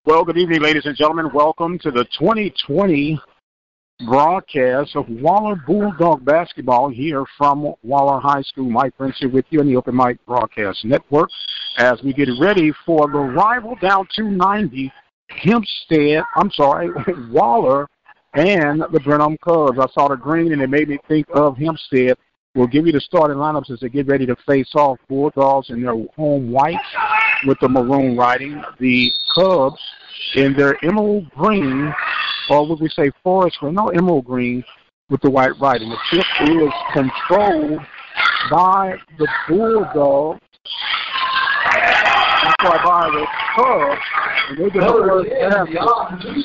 Well, good evening, ladies and gentlemen. Welcome to the 2020 broadcast of Waller Bulldog basketball here from Waller High School. Mike Prince here with you on the Open Mic Broadcast Network as we get ready for the rival down 290 Waller and the Brenham Cubs. I saw the green and it made me think of Hempstead. We'll give you the starting lineups as they get ready to face off. Bulldogs in their home whites with the maroon writing. The Cubs in their emerald green, or would we say forest green? No, emerald green with the white writing. The tip is controlled by the Bulldogs. By the Cubs. And they get the first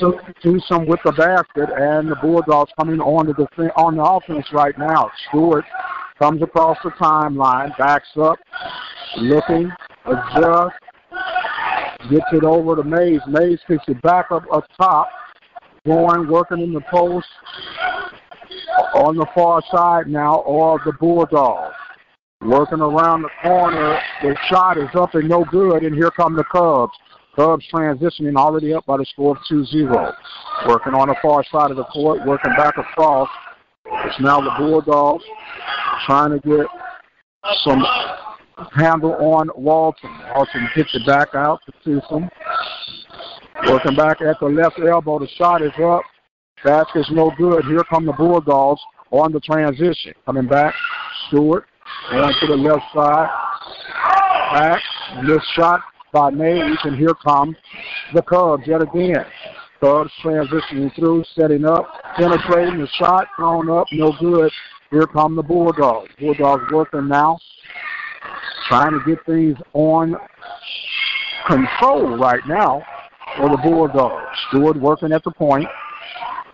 basket. Twosome with the basket, and the Bulldogs coming on the offense right now. Stewart comes across the timeline, backs up, looking, adjusts, gets it over to Mays. Mays picks it back up top, going, working in the post on the far side now of the Bulldogs. Working around the corner, the shot is up and no good, and here come the Cubs. Cubs transitioning already up by the score of 2-0. Working on the far side of the court, working back across. It's now the Bulldogs trying to get some handle on Walton. Walton gets it back out to Twosome. Working back at the left elbow. The shot is up. Basket's no good. Here come the Bulldogs on the transition. Coming back, Stewart going to the left side. Back. This shot by Mays, and here come the Cubs yet again. Cubs transitioning through, setting up, penetrating, the shot thrown up, no good. Here come the Bulldogs. Bulldogs working now, trying to get things on control right now for the Bulldogs. Stewart working at the point,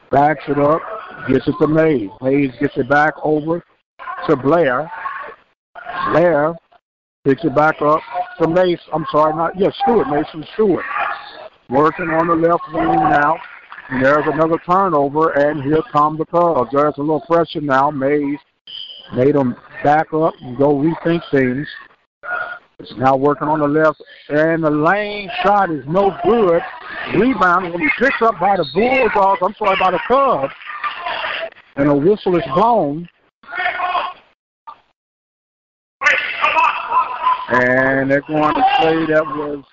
backs it up, gets it to Mays. Mays gets it back over to Blair. Blair picks it back up to Mason. Stewart. Mason Stewart. Working on the left wing now. And there's another turnover, and here come the Cubs. There's a little pressure now. Mays made them back up and go rethink things. It's now working on the left, and the lane shot is no good. Rebound will be picked up by the Bulldogs. By the Cubs. And a whistle is blown. And they're going to say that was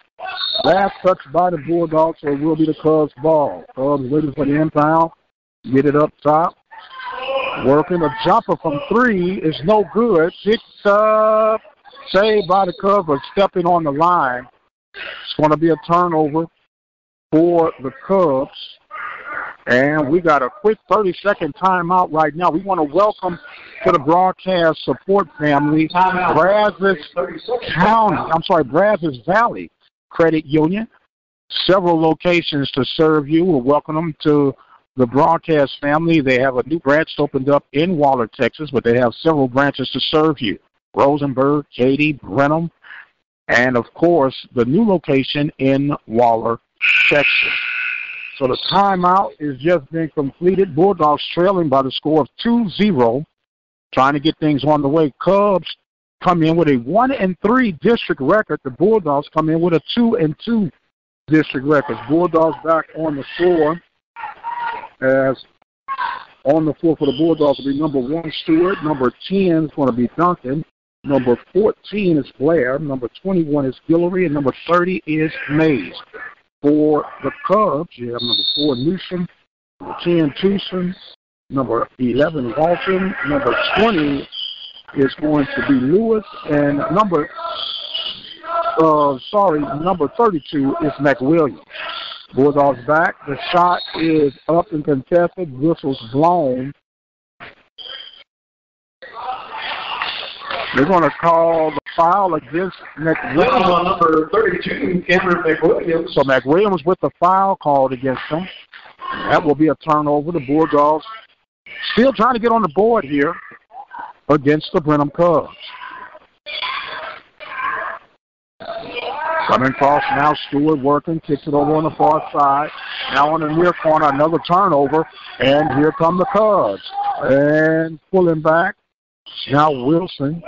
last touch by the Bulldogs, so it will be the Cubs' ball. Cubs waiting for the inbound. Get it up top. Working a jumper from three is no good. Picked up. Saved by the Cubs for stepping on the line. It's going to be a turnover for the Cubs. And we got a quick 30-second timeout right now. We want to welcome to the broadcast support family, Brazos Valley Credit Union. Several locations to serve you. We'll welcome them to the broadcast family. They have a new branch opened up in Waller, Texas, but they have several branches to serve you. Rosenberg, Katy, Brenham, and, of course, the new location in Waller, Texas. So the timeout is just being completed. Bulldogs trailing by the score of 2-0, trying to get things on the way. Cubs come in with a 1-3 district record. The Bulldogs come in with a 2-2 district record. Bulldogs back on the floor. As on the floor for the Bulldogs will be number 1, Stewart. Number 10 is going to be Duncan. Number 14 is Blair. Number 21 is Guillory. And number 30 is Mays. For the Cubs, you have number 4, Newsom, number 10, Twosome, number 11, Walton, number 20 is going to be Lewis, and number 32 is McWilliams. Bulldogs back. The shot is up and contested. Whistle's blown. They're going to call the foul against McWilliams. Number 32, Cameron McWilliams. So McWilliams with the foul called against him. That will be a turnover. The Bulldogs still trying to get on the board here against the Brenham Cubs. Coming across now, Stewart working, kicks it over on the far side. Now on the near corner, another turnover, and here come the Cubs. And pulling back, now Wilson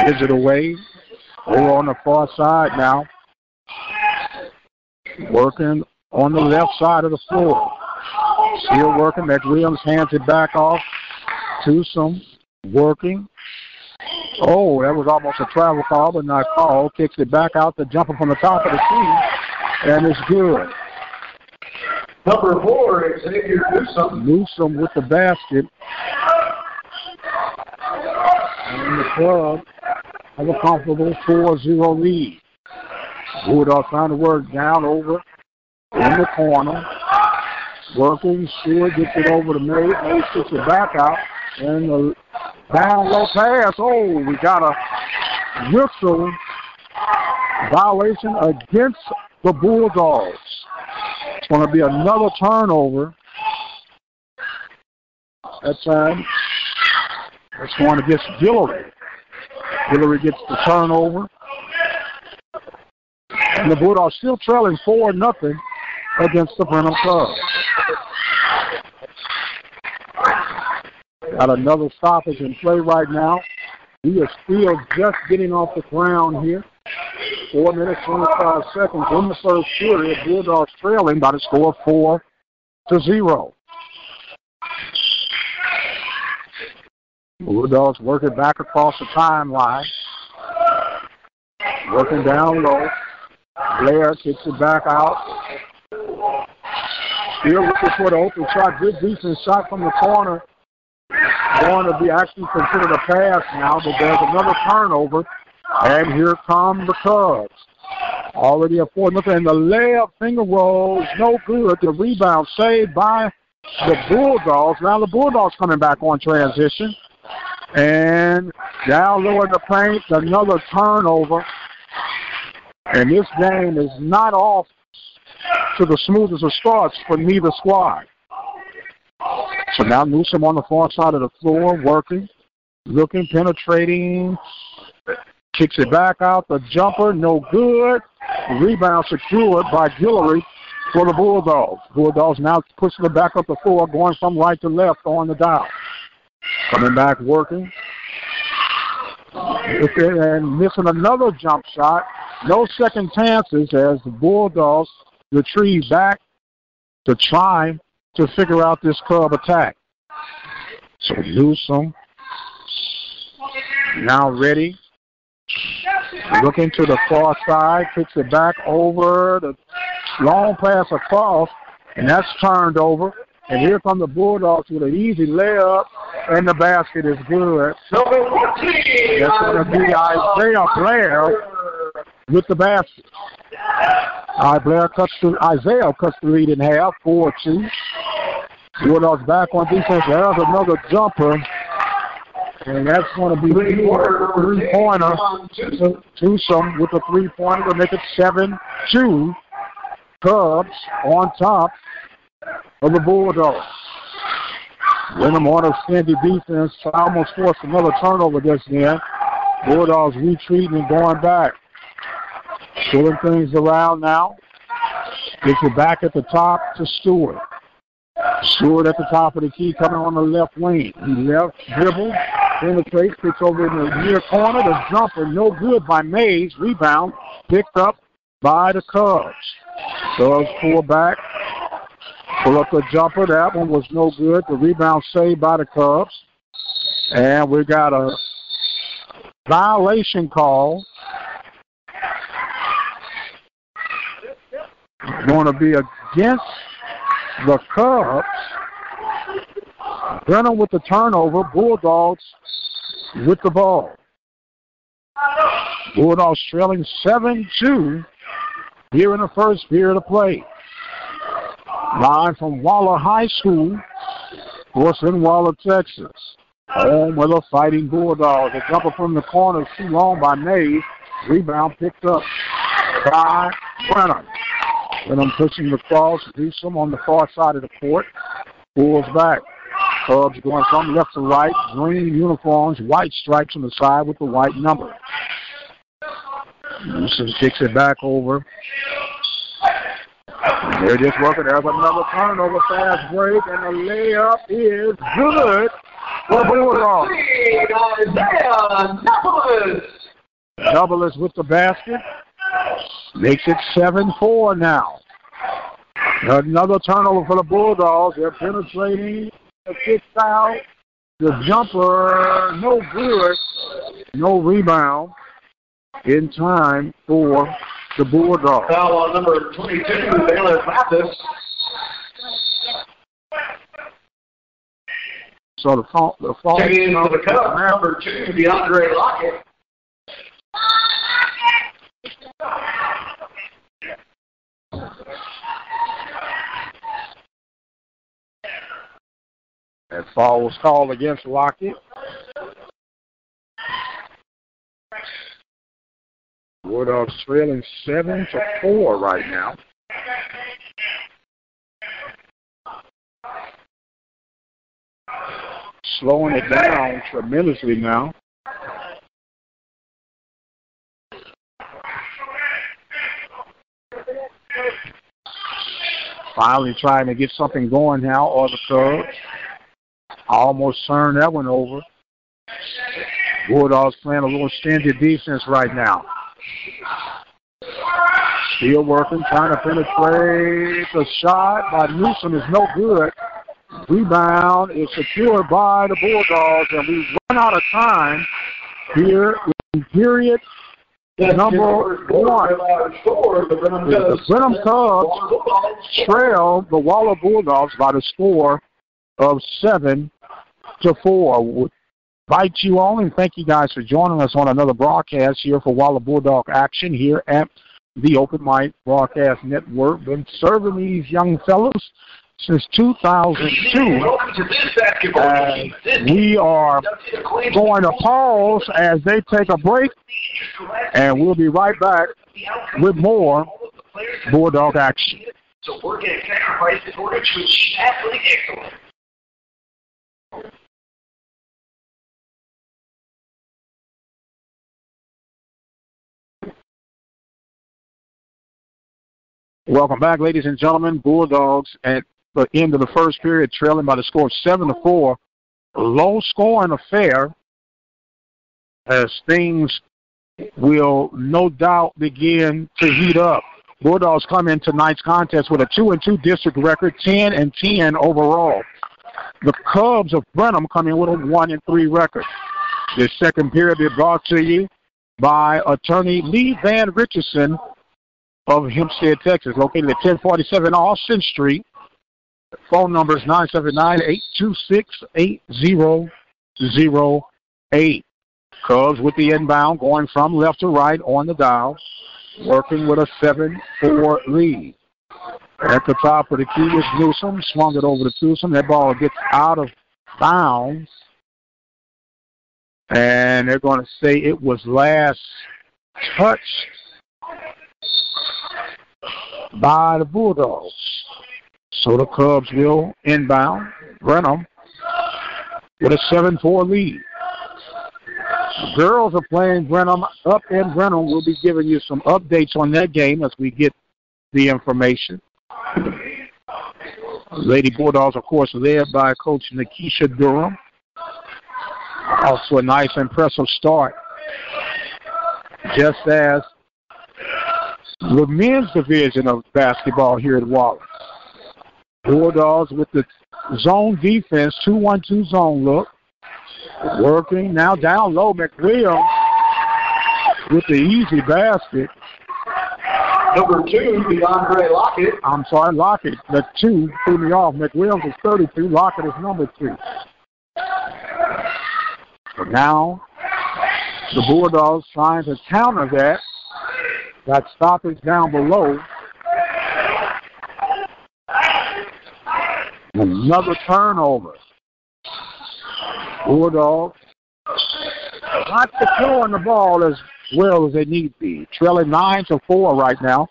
gives it away. Over on the far side now. working on the left side of the floor. Still working. McWilliams hands it back off. Twosome working. Oh, that was almost a travel call, but not called. Kicks it back out. The jumper from the top of the key, and it's good. Number 4, Xavier Newsome. Newsome with the basket. And the club have a comfortable 4-0 lead. Bulldogs trying to work down over in the corner. Working. Stewart gets it over to Mays. Mays kicks it back out. And the down low pass. Oh, we got a whistle violation against the Bulldogs. It's going to be another turnover. That time, it's going against Guillory. Guillory gets the turnover. And the Bulldogs still trailing 4-0 against the Brenham Club. Got another stoppage in play right now. We are still just getting off the ground here. 4 minutes, 25 seconds in the first period. Bulldogs trailing by the score of 4-0. Bulldogs working back across the timeline. Working down low. Blair kicks it back out. Still looking for the open shot. Good decent shot from the corner. Going to be actually considered a pass now, but there's another turnover. And here come the Cubs. Already a 4-0. And the layup finger roll is no good. The rebound saved by the Bulldogs. Now the Bulldogs coming back on transition. And down low in the paint, another turnover. And this game is not off to the smoothest of starts for neither squad. So now Newsome on the far side of the floor, working, looking, penetrating, kicks it back out. The jumper, no good. The rebound secured by Guillory for the Bulldogs. Bulldogs now pushing it back up the floor, going from right to left on the dial. Coming back, working. And missing another jump shot. No second chances as the Bulldogs retrieve back to try to figure out this Cub attack. So Newsome now ready. Looking to the far side, kicks it back over the long pass across, and that's turned over. And here come the Bulldogs with an easy layup, and the basket is good. Number 14. That's going to be Isaiah Blair with the basket. Isaiah cuts the lead in half, 4-2. Bulldogs back on defense. There's another jumper. And that's going to be three-pointer. Twosome with a three-pointer to make it 7-2. Cubs on top of the Bulldogs. Brenham on a stingy defense. Almost forced another turnover this game. Bulldogs retreating and going back. Pulling things around now. Gets it back at the top to Stewart. Stewart at the top of the key coming on the left wing. He left, dribble, penetrates, kicks over in the near corner. The jumper, no good by Mays. Rebound picked up by the Cubs. Cubs pull back, pull up the jumper. That one was no good. The rebound saved by the Cubs. And we got a violation call. Going to be against the Cubs. Brenham with the turnover. Bulldogs with the ball. Bulldogs trailing 7-2 here in the first period of play. Live from Waller High School, Porcelain, Waller, Texas. Home with the Fighting Bulldogs. A jumper from the corner, too long by Mays. Rebound picked up by Brenham. Brenham pushing the cross. Newsome on the far side of the court. Pulls back. Cubs going from left to right. Green uniforms, white stripes on the side with the white number. Newsome kicks it back over. They're just working. There's another turnover, fast break, and the layup is good for Bulldogs. Douglas with the basket. Makes it 7-4 now. Another turnover for the Bulldogs. They're penetrating. The kick out. The jumper, no good. No rebound in time for the Bulldogs. Foul on number 22, Baylor Mathis. So the fall Taking into the cup, number 2, DeAndre Lockett. That foul was called against Lockett. Bulldogs trailing 7-4 right now. Slowing it down tremendously now. Finally trying to get something going now, or the Cubs. Almost turned that one over. Bulldogs playing a little stingy defense right now. Still working, trying to penetrate. The shot by Newsom is no good. Rebound is secured by the Bulldogs, and we run out of time here in period number 1. The Brenham Cubs trail the Waller Bulldogs by the score of 7-4. We'll invite you on, and thank you guys for joining us on another broadcast here for Waller Bulldog action here at the Open Mic Broadcast Network. Been serving these young fellows since 2002. We are going to pause as they take a break, and we'll be right back with more Bulldog action. So we're going to sacrifice in order to achieve athletic excellence. Welcome back, ladies and gentlemen. Bulldogs at the end of the first period trailing by the score of 7-4. A low-scoring affair as things will no doubt begin to heat up. Bulldogs come in tonight's contest with a 2-2 district record, 10-10 overall. The Cubs of Brenham come in with a 1-3 record. This second period is brought to you by attorney Lee Van Richardson of Hempstead, Texas, located at 1047 Austin Street. Phone number is 979-826-8008. Cubs with the inbound going from left to right on the dial, working with a 7-4 lead. At the top of the key is Newsom. Swung it over to Newsom. That ball gets out of bounds. And they're going to say it was last touched by the Bulldogs. So the Cubs will inbound Brenham with a 7-4 lead. The girls are playing Brenham up in Brenham. We'll be giving you some updates on that game as we get the information. Lady Bulldogs, of course, led by Coach Nikisha Durham. Also a nice, impressive start. Just as the men's division of basketball here at Waller. Bulldogs with the zone defense, 2-1-2 zone look. Working now down low. McWilliams with the easy basket. Number 2, DeAndre Lockett. I'm sorry, Lockett. The 2 threw me off. McWilliams is 32. Lockett is number 2. So now the Bulldogs trying to counter that. That stoppage down below. Another turnover. Bulldogs not securing the ball as well as they need to be. Trailing 9-4 right now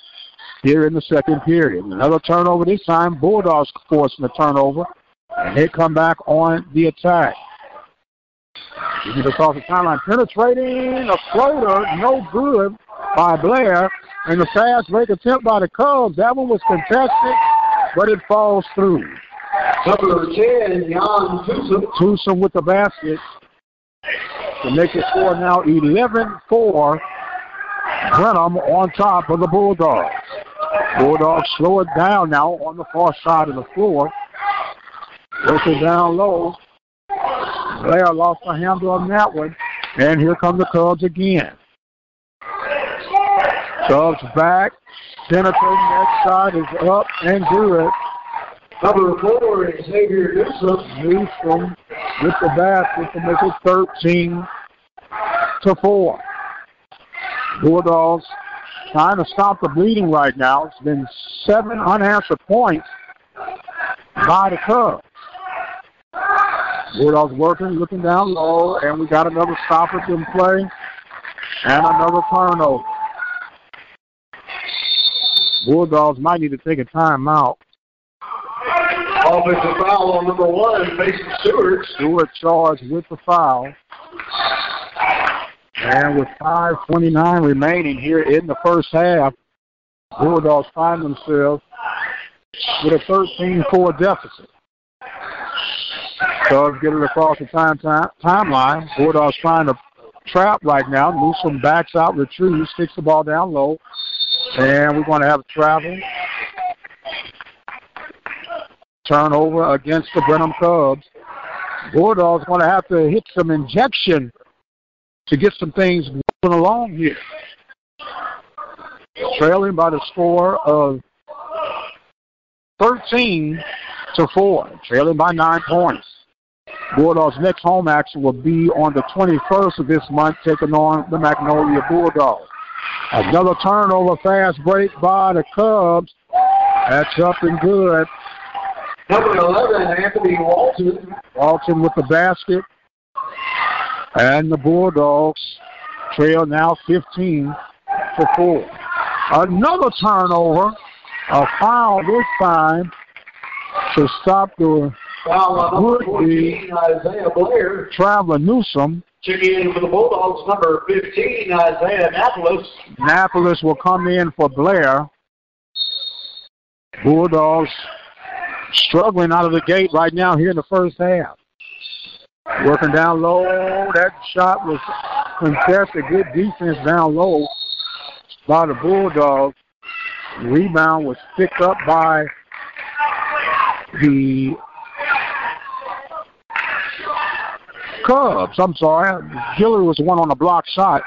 here in the second period. Another turnover this time. Bulldogs forcing the turnover, and they come back on the attack. You get across the timeline, penetrating a floater, no good by Blair, and the fast break attempt by the Cubs. That one was contested, but it falls through. Number 10, Jan Tucson with the basket to make the score now 11-4. Brenham on top of the Bulldogs. Bulldogs slow it down now on the far side of the floor. Push it down low. Blair lost the handle on that one. And here come the Cubs again. Cubs back. Senator next side is up and good. Number 4 is Xavier Newsom. Newsom with the basket to make it 13-4. Bulldogs trying to stop the bleeding right now. It's been 7 unanswered points by the Cubs. Bulldogs working, looking down low, and we got another stoppage in play and another turnover. Bulldogs might need to take a timeout. Offensive foul on number 1, Mason Stewart. Stewart charged with the foul. And with 5:29 remaining here in the first half, Bulldogs find themselves with a 13-4 deficit. Cubs get it across the timeline. Bulldogs trying to trap right now. Newsom backs out, retrieves, kicks the ball down low. And we're going to have travel. Turnover against the Brenham Cubs. Bulldogs going to have to hit some injection to get some things moving along here. Trailing by the score of 13-4. Trailing by 9 points. Bulldogs' next home action will be on the 21st of this month, taking on the Magnolia Bulldogs. Another turnover, fast break by the Cubs. That's up and good. Number 11, Anthony Walton. Walton with the basket. And the Bulldogs trail now 15-4. Another turnover. A foul this time to stop the would-be Isaiah Blair. Traveler Newsom. Checking in for the Bulldogs, number 15, Isaiah Napolis. Napolis will come in for Blair. Bulldogs struggling out of the gate right now here in the first half. Working down low. That shot was contested. Good defense down low by the Bulldogs. Rebound was picked up by the Cubs. I'm sorry. Giller was the one on the block shot.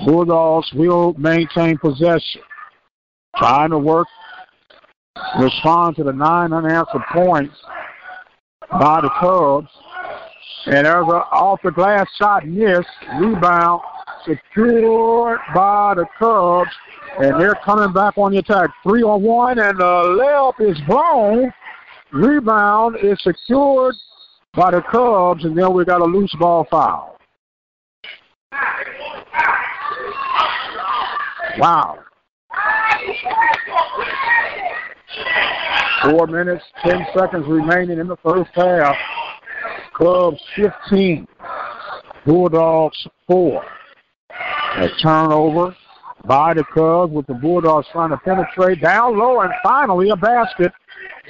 Bulldogs will maintain possession. Trying to respond to the 9 unanswered points by the Cubs. And there's an off-the-glass shot missed. Rebound secured by the Cubs. And they're coming back on the attack. 3-on-1, and the layup is blown. Rebound is secured by the Cubs, and then we got a loose ball foul. Wow. 4 minutes, 10 seconds remaining in the first half. Cubs 15, Bulldogs 4. A turnover by the Cubs with the Bulldogs trying to penetrate down low, and finally a basket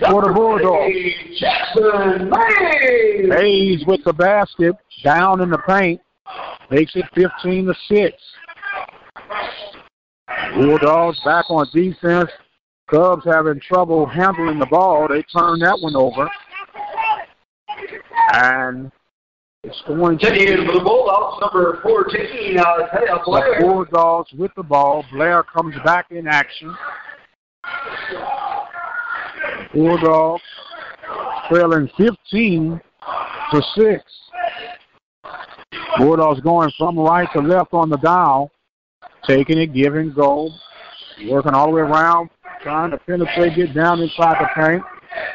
for the Bulldogs. Jackson Hayes. Hayes with the basket down in the paint. Makes it 15-6. Bulldogs back on defense. Cubs having trouble handling the ball. They turn that one over. And it's going to Checking in for the Bulldogs, number 14, Isaiah Blair. The Bulldogs with the ball. Blair comes back in action. Bulldogs trailing 15-6. Bulldogs going from right to left on the dial. Taking it, give and go. Working all the way around. Trying to penetrate, get down inside the paint.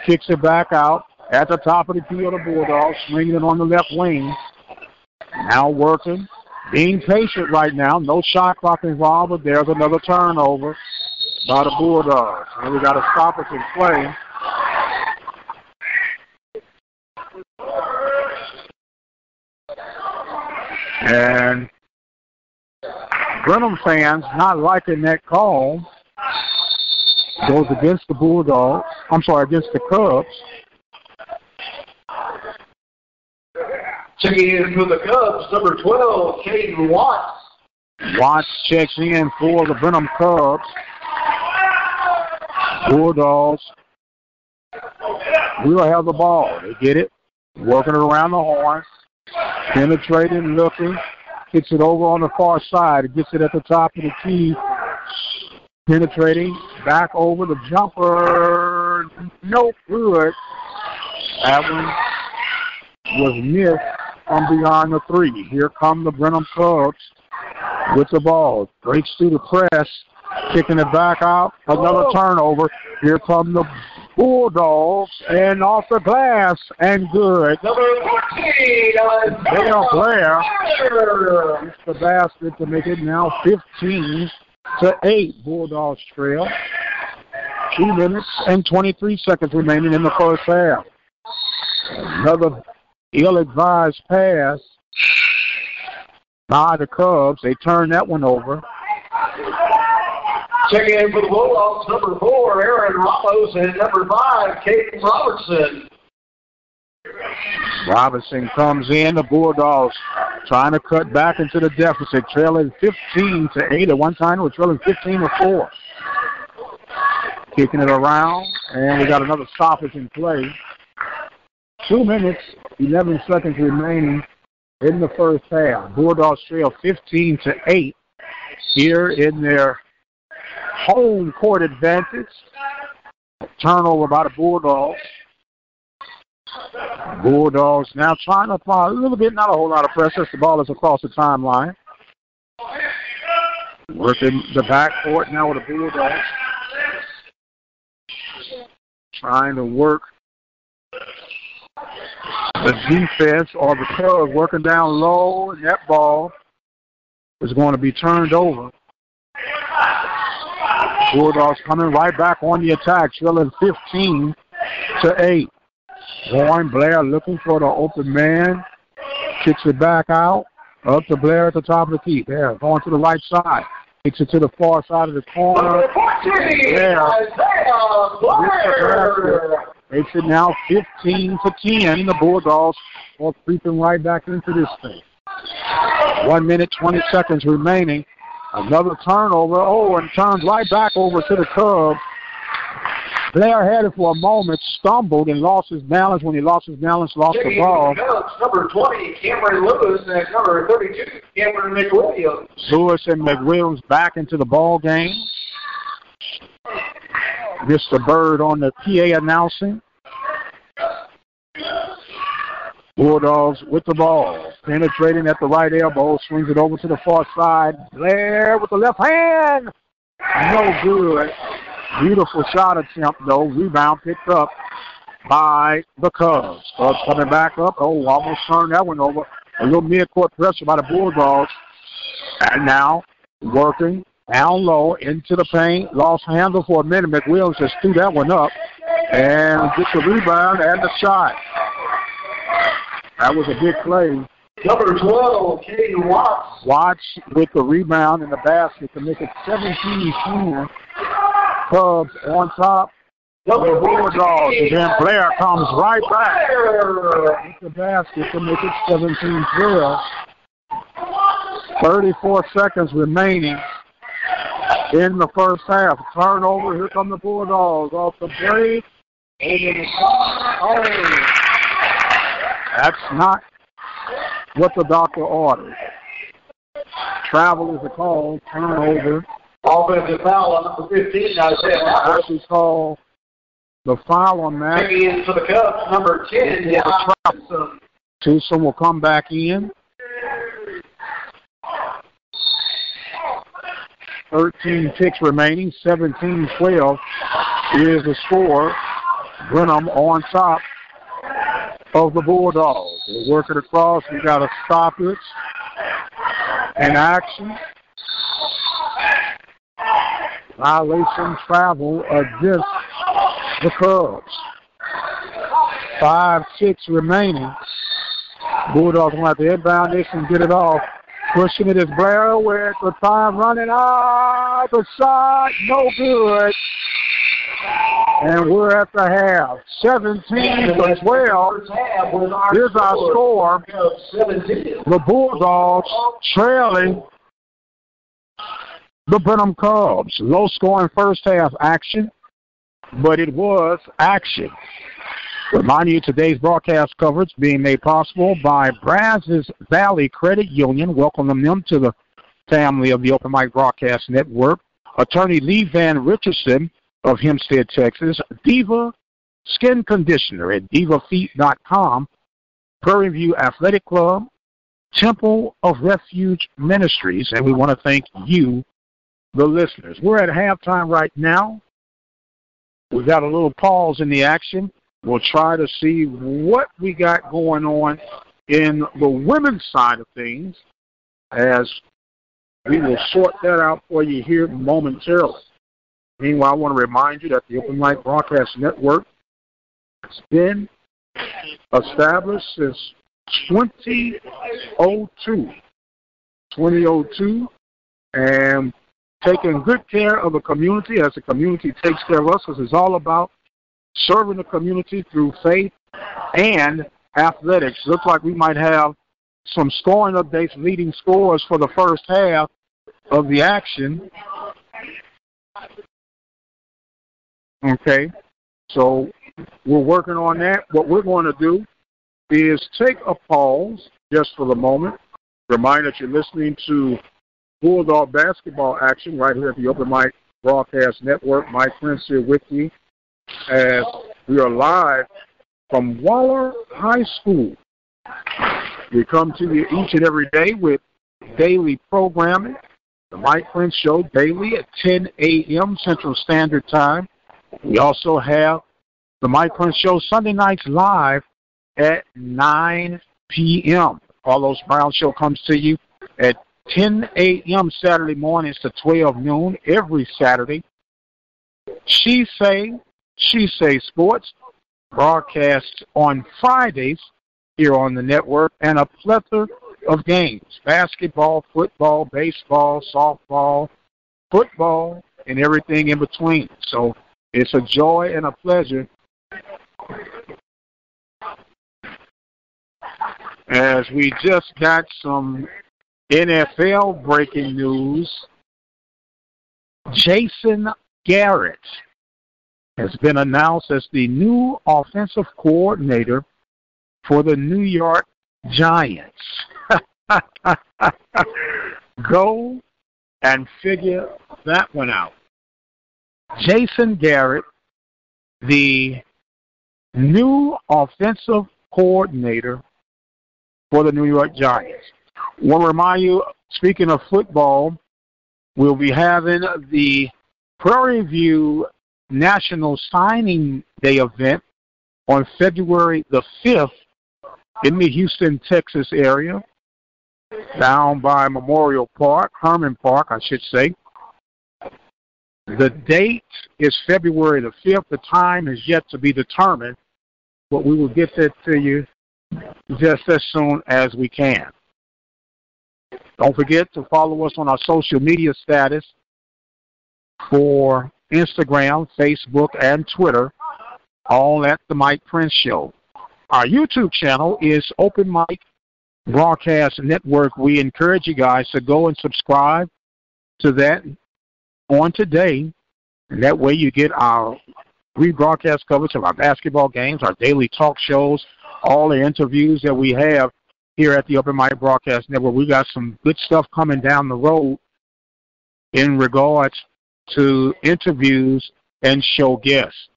Kicks it back out. At the top of the field, the Bulldogs swinging it on the left wing. Now working. Being patient right now. No shot clock involved, but there's another turnover by the Bulldogs. And we got a stoppage in play. And Brenham fans not liking that call. Goes against the Bulldogs. Against the Cubs. Checking in for the Cubs, number 12, Caden Watts. Watts checks in for the Brenham Cubs. Bulldogs will have the ball. They get it. Working it around the horn. Penetrating, looking. Kicks it over on the far side. It gets it at the top of the key. Penetrating. Back over the jumper. No good. That one was missed from beyond the three. Here come the Brenham Cubs with the ball. Breaks through the press. Kicking it back out. Another turnover. Here come the Bulldogs, and off the glass, and good. Number 14, Dale Blair hits the basket to make it now 15-8. Bulldogs trail. 2 minutes and 23 seconds remaining in the first half. Another ill-advised pass by the Cubs. They turn that one over. Checking in for the Bulldogs, number 4, Aaron Ramos, and number 5, Caden Robertson. Robinson comes in. The Bulldogs trying to cut back into the deficit, trailing 15-8. At one time, we're trailing 15-4. Kicking it around, and we got another stoppage in play. 2 minutes, 11 seconds remaining in the first half. Bulldogs trail 15-8 here in their home court advantage. Turnover by the Bulldogs. Bulldogs now trying to apply a little bit, not a whole lot of pressure. The ball is across the timeline. Working the backcourt now with the Bulldogs. Trying to work the defense or the Cubs working down low, and that ball is going to be turned over. Bulldogs coming right back on the attack, trailing 15-8. Warren Blair looking for the open man. Kicks it back out. Up to Blair at the top of the key. There, going to the right side. Kicks it to the far side of the corner. There. Makes it now 15-10. The Bulldogs are creeping right back into this thing. 1 minute, 20 seconds remaining. Another turnover. Oh, and turns right back over to the Cubs. Blair had it for a moment, stumbled, and lost his balance. When he lost his balance, lost the ball. Number 20, Cameron Lewis, and number 32, Cameron McWilliams. Lewis and McWilliams back into the ball game. Mr. Bird on the PA announcing. Bulldogs with the ball. Penetrating at the right elbow. Swings it over to the far side. Blair with the left hand. No good. Beautiful shot attempt, though. Rebound picked up by the Cubs. Cubs coming back up. Oh, almost turned that one over. A little mid-court pressure by the Bulldogs. And now working down low into the paint. Lost handle for a minute. McWilliams just threw that one up. And gets the rebound and the shot. That was a big play. Number 12, Caden Watts. Watts with the rebound in the basket to make it 17-10. Cubs on top. The Bulldogs. And then Blair comes right back with the basket to make it 17-12. 34 seconds remaining in the first half. Turnover. Here come the Bulldogs off the break. Oh, that's not what the doctor ordered. Travel is a call. Turnover. Offensive foul on number 15, Isaiah. Actually call the foul on that. Checking in for the Cubs, number 10, Tucson will come back in. 13 ticks remaining. 17-12 is the score. Brenham on top of the Bulldogs. They work it across. We got a stoppage in action. Violation travel against the Cubs. 5-6 remaining. Bulldogs want to inbound this and get it off. Pushing it is Blair with the time running out. The shot, no good. And we're at the half. 17-12. Here's our score. The Bulldogs trailing the Brenham Cubs. Low scoring first half action. but it was action. Reminding you today's broadcast coverage being made possible by Brazos Valley Credit Union. Welcome them to the family of the Open Mic Broadcast Network. Attorney Lee Van Richardson of Hempstead, Texas. Diva Skin Conditioner at divafeet.com. Prairie View Athletic Club. Temple of Refuge Ministries. And we want to thank you, the listeners. We're at halftime right now. We've got a little pause in the action. We'll try to see what we got going on in the women's side of things as we will sort that out for you here momentarily. Meanwhile, I want to remind you that the Open Mic Broadcast Network has been established since 2002, and taking good care of the community as the community takes care of us, because it's all about serving the community through faith and athletics. Looks like we might have some scoring updates, leading scores for the first half of the action. Okay, so we're working on that. What we're going to do is take a pause just for the moment. Remind that you're listening to Bulldog basketball action right here at the Open Mic Broadcast Network. Mike Prince here with you as we are live from Waller High School. We come to you each and every day with daily programming. The Mike Prince Show daily at 10 a.m. Central Standard Time. We also have the Mike Prince Show Sunday nights live at 9 p.m. Carlos Brown Show comes to you at 10 a.m. Saturday mornings to 12 noon every Saturday. She Say Sports broadcasts on Fridays here on the network, and a plethora of games: basketball, football, baseball, softball, football, and everything in between. So it's a joy and a pleasure as we just got some NFL breaking news. Jason Garrett has been announced as the new offensive coordinator for the New York Giants. Go and figure that one out. Jason Garrett, the new offensive coordinator for the New York Giants. I want to remind you, speaking of football, we'll be having the Prairie View National Signing Day event on February the 5th in the Houston, Texas area, down by Memorial Park, Herman Park, I should say. The date is February the 5th. The time is yet to be determined, but we will get that to you just as soon as we can. Don't forget to follow us on our social media status for Instagram, Facebook, and Twitter, all at the Mike Prince Show. Our YouTube channel is Open Mic Broadcast Network. We encourage you guys to go and subscribe to that on today, and that way you get our rebroadcast coverage of our basketball games, our daily talk shows, all the interviews that we have here at the Open Mic Broadcast Network. We got some good stuff coming down the road in regards to interviews and show guests.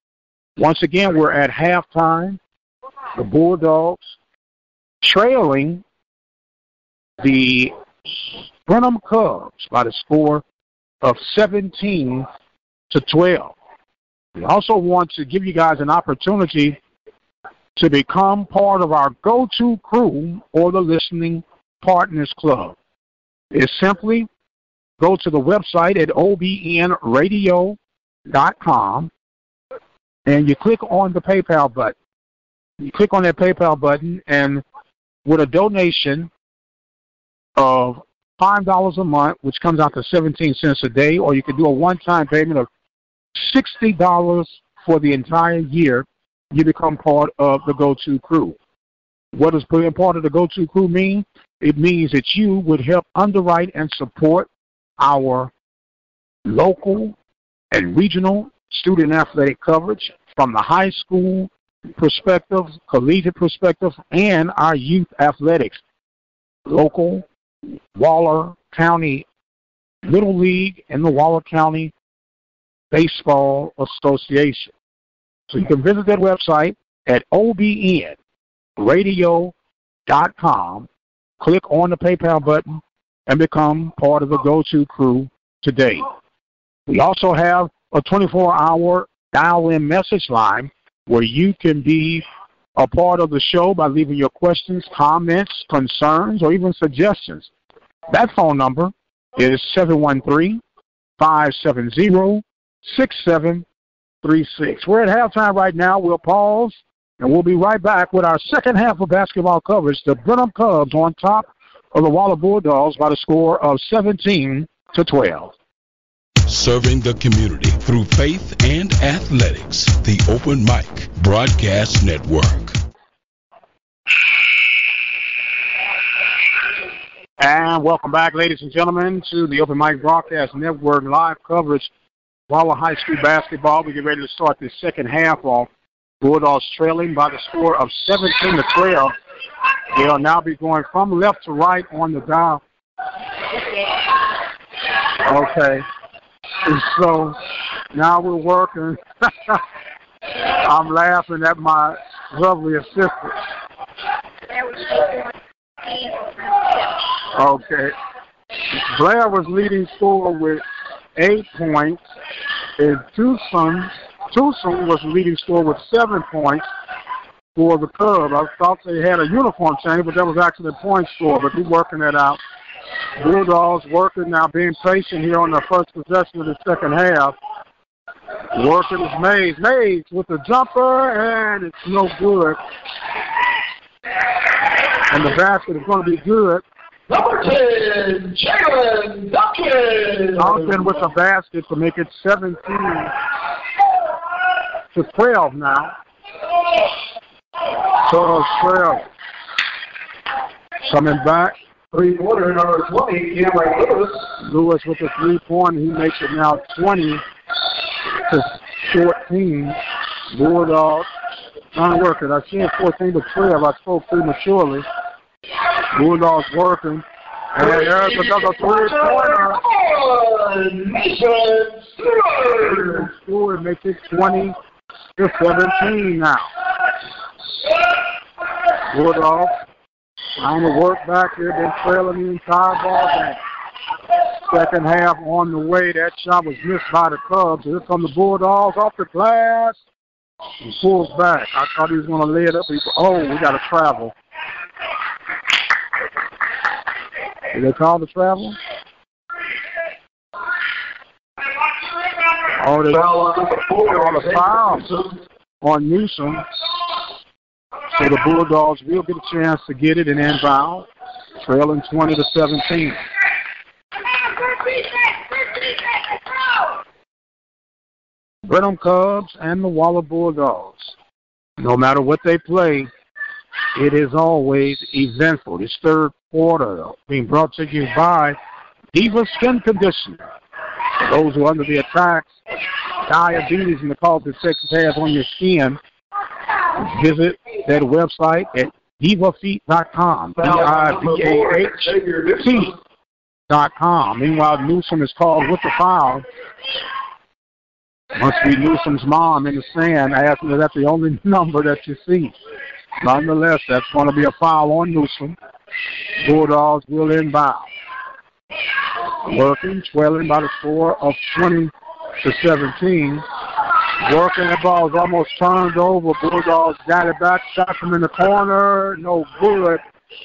Once again, we're at halftime. The Bulldogs trailing the Brenham Cubs by the score of 17-12. We also want to give you guys an opportunity to become part of our go-to crew or the Listening Partners Club. It's simply go to the website at obnradio.com and you click on the PayPal button. You click on that PayPal button, and with a donation of $5 a month, which comes out to 17 cents a day, or you can do a one-time payment of $60 for the entire year, you become part of the go-to crew. What does being part of the go-to crew mean? It means that you would help underwrite and support our local and regional student athletic coverage from the high school perspective, collegiate perspective, and our youth athletics. Local Waller County Little League and the Waller County Baseball Association. So you can visit that website at obnradio.com, click on the PayPal button, and become part of the go-to crew today. We also have a 24-hour dial-in message line where you can be a part of the show by leaving your questions, comments, concerns, or even suggestions. That phone number is 713-570-6736. We're at halftime right now. We'll pause, and we'll be right back with our second half of basketball coverage. The Brenham Cubs on top of the Waller Bulldogs by the score of 17-12. Serving the community through faith and athletics. The Open Mic Broadcast Network. And welcome back, ladies and gentlemen, to the Open Mic Broadcast Network live coverage Waller High School basketball. We get ready to start the second half off. Bulldogs trailing by the score of 17-12. They'll now be going from left to right on the dial. Okay. And so now we're working. I'm laughing at my lovely assistant. Okay. Blair was leading scorer with 8 points, and Tucson was leading scorer with 7 points for the Cubs. I thought they had a uniform change, but that was actually a point score, but we're working that out. Bulldogs working now, being patient here on the first possession of the second half. Working is Mays. Mays with the jumper, and it's no good. And the basket is going to be good. Number 10, Jalen Duncan. Duncan with the basket to make it 17-12 now. So 12. Coming back. Three-pointer, number 20, Cameron Lewis. Lewis with a three-point. He makes it now 20-14. Bulldogs not working. I see 14-12. I spoke prematurely. Bulldogs working. And there's another three-pointer. Stewart makes it 20-17 now. Bulldogs trying to work back here. Been trailing the entire ball game. Second half on the way. That shot was missed by the Cubs. Here come the Bulldogs off the glass. He pulls back. I thought he was going to lay it up. We got to travel. Did they call the travel? Oh, they called a foul on Newsom. So the Bulldogs will get a chance to get it and inbound, trailing 20-17. Brenham Cubs and the Waller Bulldogs. No matter what they play, it is always eventful. This third quarter being brought to you by Diva Skin Conditioner. For those who are under the attacks, diabetes, and the cause it has on your skin, visit that website at divafeet.com. DIVAHT.com. Meanwhile, Newsom is called with the foul. Must be Newsom's mom in the stand asking if that's the only number that you see. Nonetheless, that's going to be a foul on Newsom. Bulldogs will inbound. Working, trailing by the score of 20-17. Working, the ball is almost turned over. Bulldogs got it back, shot from in the corner. No good.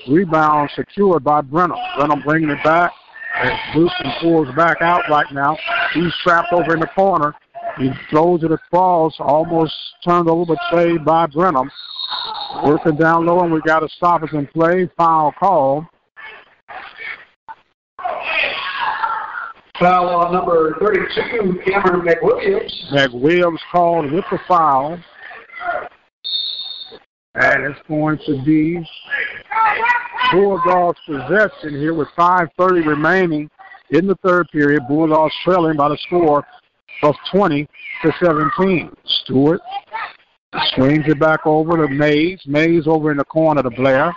Rebound secured by Brenham. Brenham bringing it back. As Newsom pulls back out right now. He's trapped over in the corner. He throws it across, almost turned over, but saved by Brenham. Working down low, and we got a stoppage in play. Foul call. Foul on number 32, Cameron McWilliams. McWilliams called with the foul. And it's going to be Bulldogs possession here with 5:30 remaining in the third period. Bulldogs trailing by the score of 20-17. Stewart swings it back over to Mays. Mays over in the corner to Blair.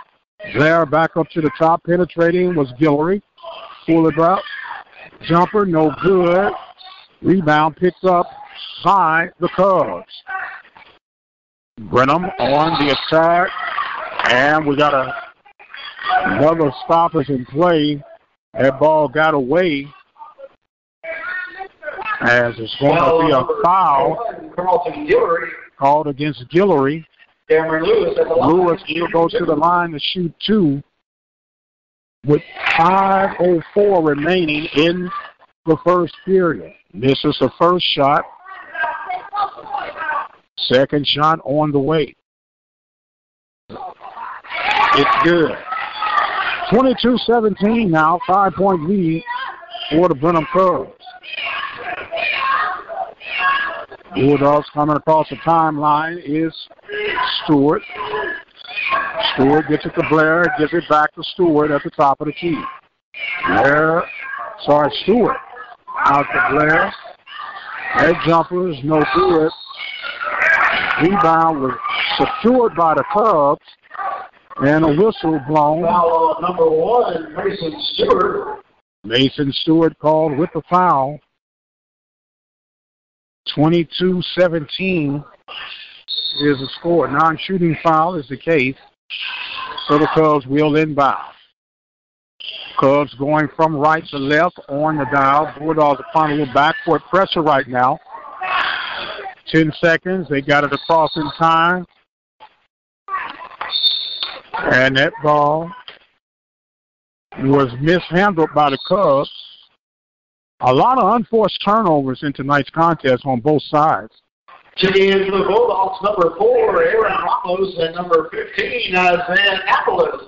Blair back up to the top. Penetrating was Guillory. Pull it out. Jumper, no good. Rebound picked up by the Cubs. Brenham on the attack. And we got another stoppage in play. That ball got away. As it's going to be a foul called against Guillory. Lewis will go to the line to shoot 2 with 5:04 remaining in the first period. Misses the first shot. Second shot on the way. It's good. 22-17 now, 5-point lead for the Brenham Cubs. Bulldogs coming across the timeline is Stewart. Stewart gets it to Blair, gives it back to Stewart at the top of the key. Stewart out to Blair. That jumper is no good. Rebound was secured by the Cubs. And a whistle blown. Foul number 1, Mason Stewart. Mason Stewart called with the foul. 22-17 is the score. Non-shooting foul is the case. So the Cubs will inbound. Cubs going from right to left on the dial. Bulldogs applying a little backcourt pressure right now. 10 seconds. They got it across in time. And that ball was mishandled by the Cubs. A lot of unforced turnovers in tonight's contest on both sides. Checking in for the Bulldogs, number 4, Aaron Ramos, and number 15, Van Appelis.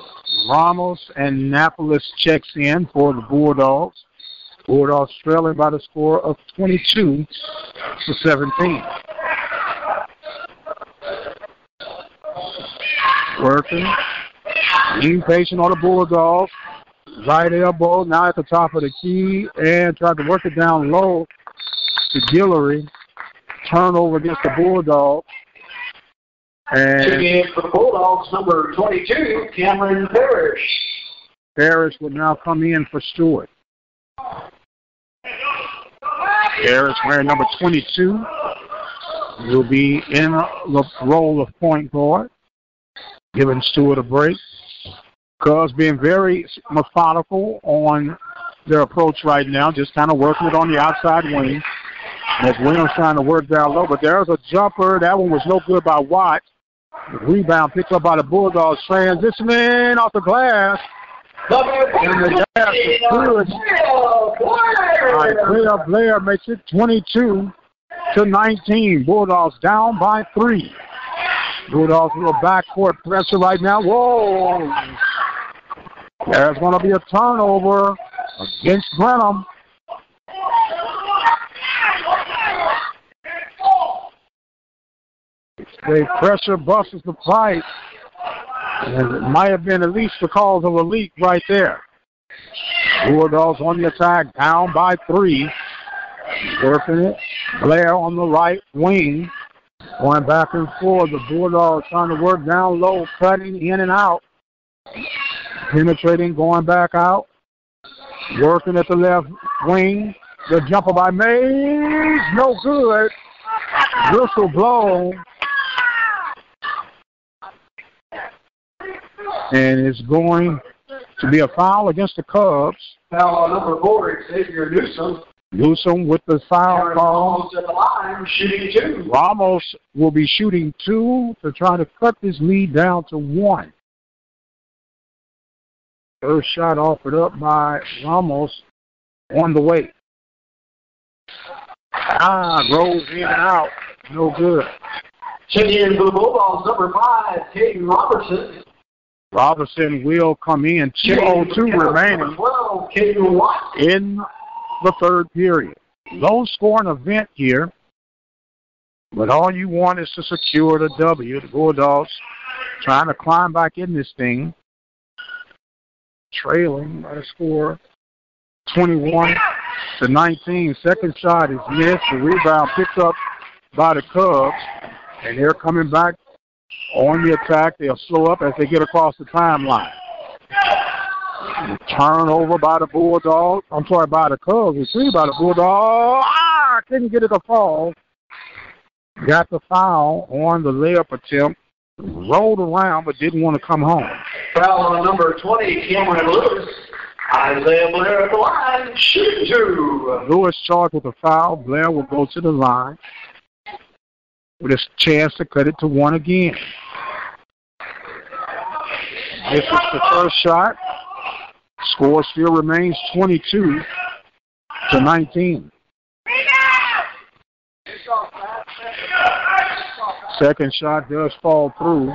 Ramos and Napolis checks in for the Bulldogs. Bulldogs trailing by the score of 22-17. Working. Being patient on the Bulldogs. Right elbow now at the top of the key and tried to work it down low to Guillory. Turnover against the Bulldogs. And checking in for the Bulldogs, number 22, Cameron Parrish. Parrish would now come in for Stewart. Parrish wearing number 22 will be in the role of point guard, giving Stewart a break. Cubs being very methodical on their approach right now, just kind of working it on the outside wing. As Williams trying to work down low, but there's a jumper. That one was no good by Watt. The rebound picked up by the Bulldogs. Transitioning off the glass. And the glass is good. Blair makes it 22-19. Bulldogs down by 3. Bulldogs a little backcourt pressure right now. Whoa! There's going to be a turnover against Brenham. The pressure busts the pipe. And it might have been at least because of a leak right there. Bulldogs on the attack, down by 3. Working it. Blair on the right wing. Going back and forth. The Bulldogs trying to work down low, cutting in and out. Penetrating, going back out. Working at the left wing. The jumper by Mays. No good. Whistle blown. And it's going to be a foul against the Cubs. Foul number 4, Xavier Newsom. Newsom with the foul call. At the line, shooting 2. Ramos will be shooting 2 to try to cut this lead down to 1. First shot offered up by Ramos on the way. Rolls in and out. No good. Checking in for the Bulldogs, number 5, Caden Robertson. Robertson will come in. 2:02 remaining 12, Caden Watt. in the third period. Low scoring event here, but all you want is to secure the W. The Bulldogs trying to climb back in this thing, trailing by the score 21-17. to 19. Second shot is missed. The rebound picked up by the Cubs. And they're coming back on the attack. They'll slow up as they get across the timeline. Turnover by the Bulldogs. By the Cubs. Retrieved by the Bulldogs. Couldn't get it to fall. Got the foul on the layup attempt. Rolled around but didn't want to come home. Foul on number 20, Cameron Lewis. Isaiah Blair at the line. Shoot two. Lewis charged with a foul. Blair will go to the line with a chance to cut it to one again. This is the first shot. Score still remains 22 to 19. Second shot does fall through.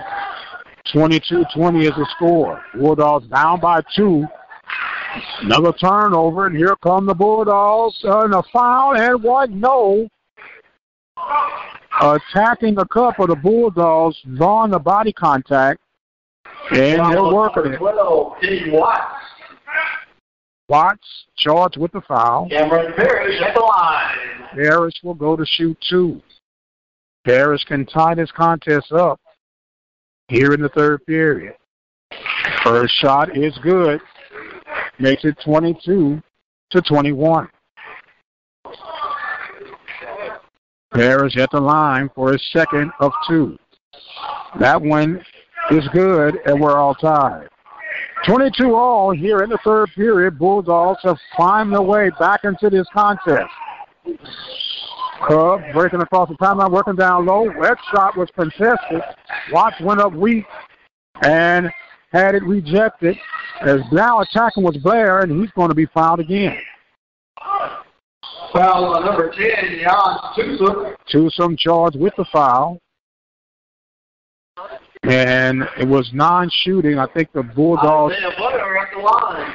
22-20 is the score. Bulldogs down by 2. Another turnover, and here come the Bulldogs. And a foul and one. No. Attacking the cup of the Bulldogs, drawing the body contact, and they're working it. 12, King Watts. Watts charged with the foul. Cameron Parrish at the line. Parrish will go to shoot 2. Parrish can tie this contest up here in the third period. First shot is good. Makes it 22 to 21. Parrish at the line for his second of 2. That one is good, and we're all tied. 22 all here in the third period. Bulldogs have climbed their way back into this contest. Cubs breaking across the timeline, working down low. That shot was contested. Watts went up weak and had it rejected. As now attacking was Blair, and he's going to be fouled again. Foul on number 10, Jan Tusum. Tusum charged with the foul. And it was non-shooting. I think the Bulldogs. Isaiah Blair at the line.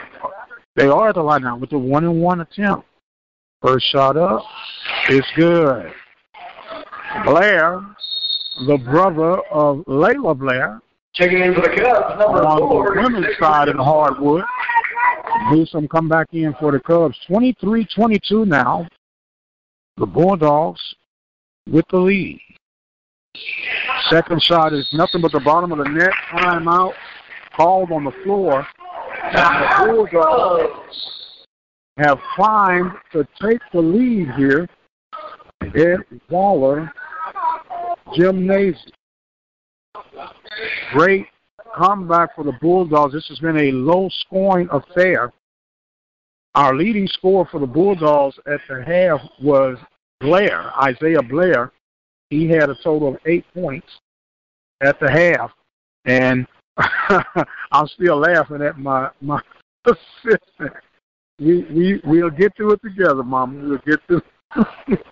They are at the line now with the 1-and-1 attempt. First shot up is good. Blair, the brother of Layla Blair, checking in for the Cubs, number 4. On the women's side in hardwood. Newsom come back in for the Cubs. 23-22 now. The Bulldogs with the lead. Second shot is nothing but the bottom of the net. Timeout called on the floor. And the Bulldogs have climbed to take the lead here at Waller Gymnasium. Great comeback for the Bulldogs. This has been a low-scoring affair. Our leading scorer for the Bulldogs at the half was Blair, Isaiah Blair. He had a total of 8 points at the half. And I'm still laughing at my assistant. We'll get to it together, Mama. We'll get to it.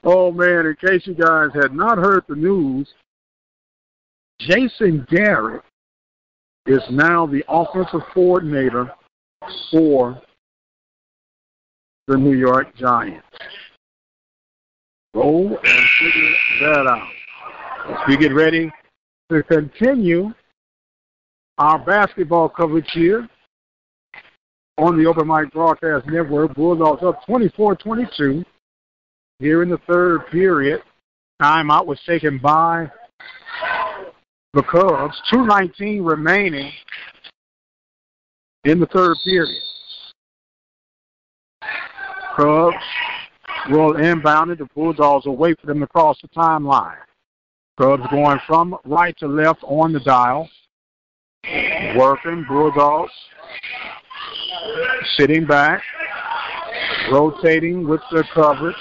Oh, man, in case you guys had not heard the news, Jason Garrett is now the offensive coordinator for the New York Giants. Go and figure that out. As we get ready to continue our basketball coverage here on the Open Mic Broadcast Network. Bulldogs up 24-22 here in the third period. Timeout was taken by the Cubs. 2:19 remaining in the third period. Cubs will inbound it. The Bulldogs will wait for them to cross the timeline. Cubs going from right to left on the dial. Working. Bulldogs sitting back, rotating with the coverage.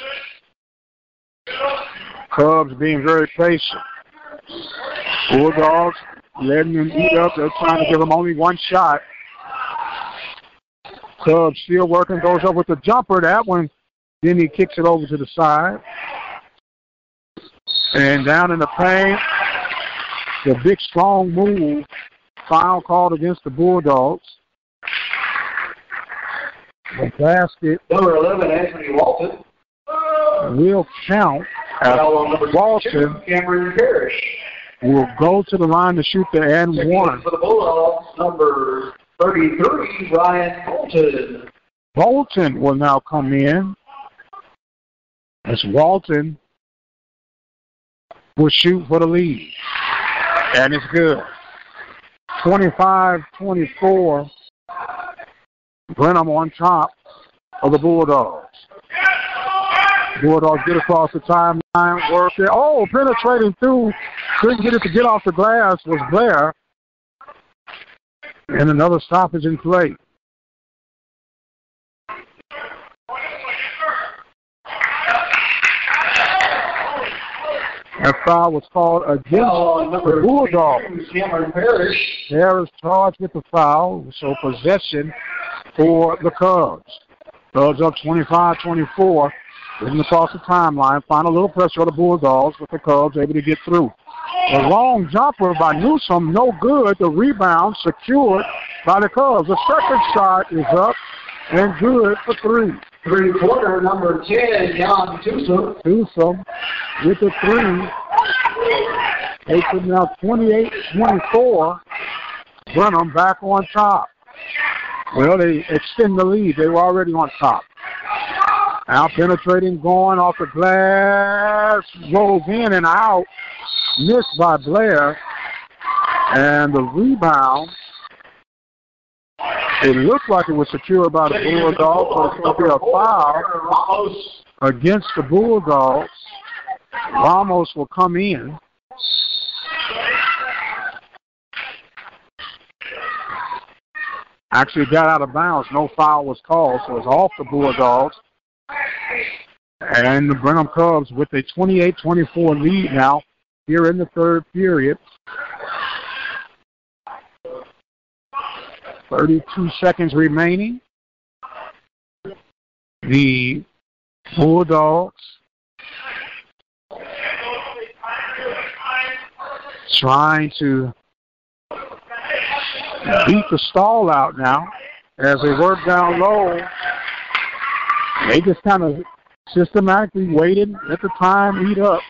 Cubs being very patient. Bulldogs letting them eat up. They're trying to give them only one shot. Cubs still working, goes up with the jumper. That one, then he kicks it over to the side. And down in the paint, the big, strong move. Foul called against the Bulldogs. The basket. Number 11, Anthony Walton. Will count as Walton. Cameron Parrish will go to the line to shoot the and one. For the Bulldogs, number 33, Ryan Bolton. Bolton will now come in as Walton will shoot for the lead. And it's good. 25-24. Brenham on top of the Bulldogs. Bulldogs get across the timeline. Work there. Oh, penetrating through. Couldn't get it to get off the glass was Blair. And another stoppage in play. That foul was called against the Bulldogs. Harris charged with the foul, so possession for the Cubs. Cubs up 25-24. Getting across the timeline. Find a little pressure on the Bulldogs, with the Cubs able to get through. A long jumper by Newsom, no good. The rebound secured by the Cubs. The second shot is up and good for three. Three-quarter, number 10, Jan Newsom. Newsom with the three. Takes it now 28-24. Brenham back on top. Well, they extend the lead. They were already on top. Now penetrating, going off the glass, rolls in and out. Missed by Blair. And the rebound, it looked like it was secured by the Bulldogs, so it's going to be a foul against the Bulldogs. Ramos will come in. Actually got out of bounds. No foul was called, so it's off the Bulldogs. And the Brenham Cubs with a 28-24 lead now here in the third period. 32 seconds remaining. The Bulldogs trying to beat the stall out now as they work down low. They just kind of systematically waited, let the time eat up.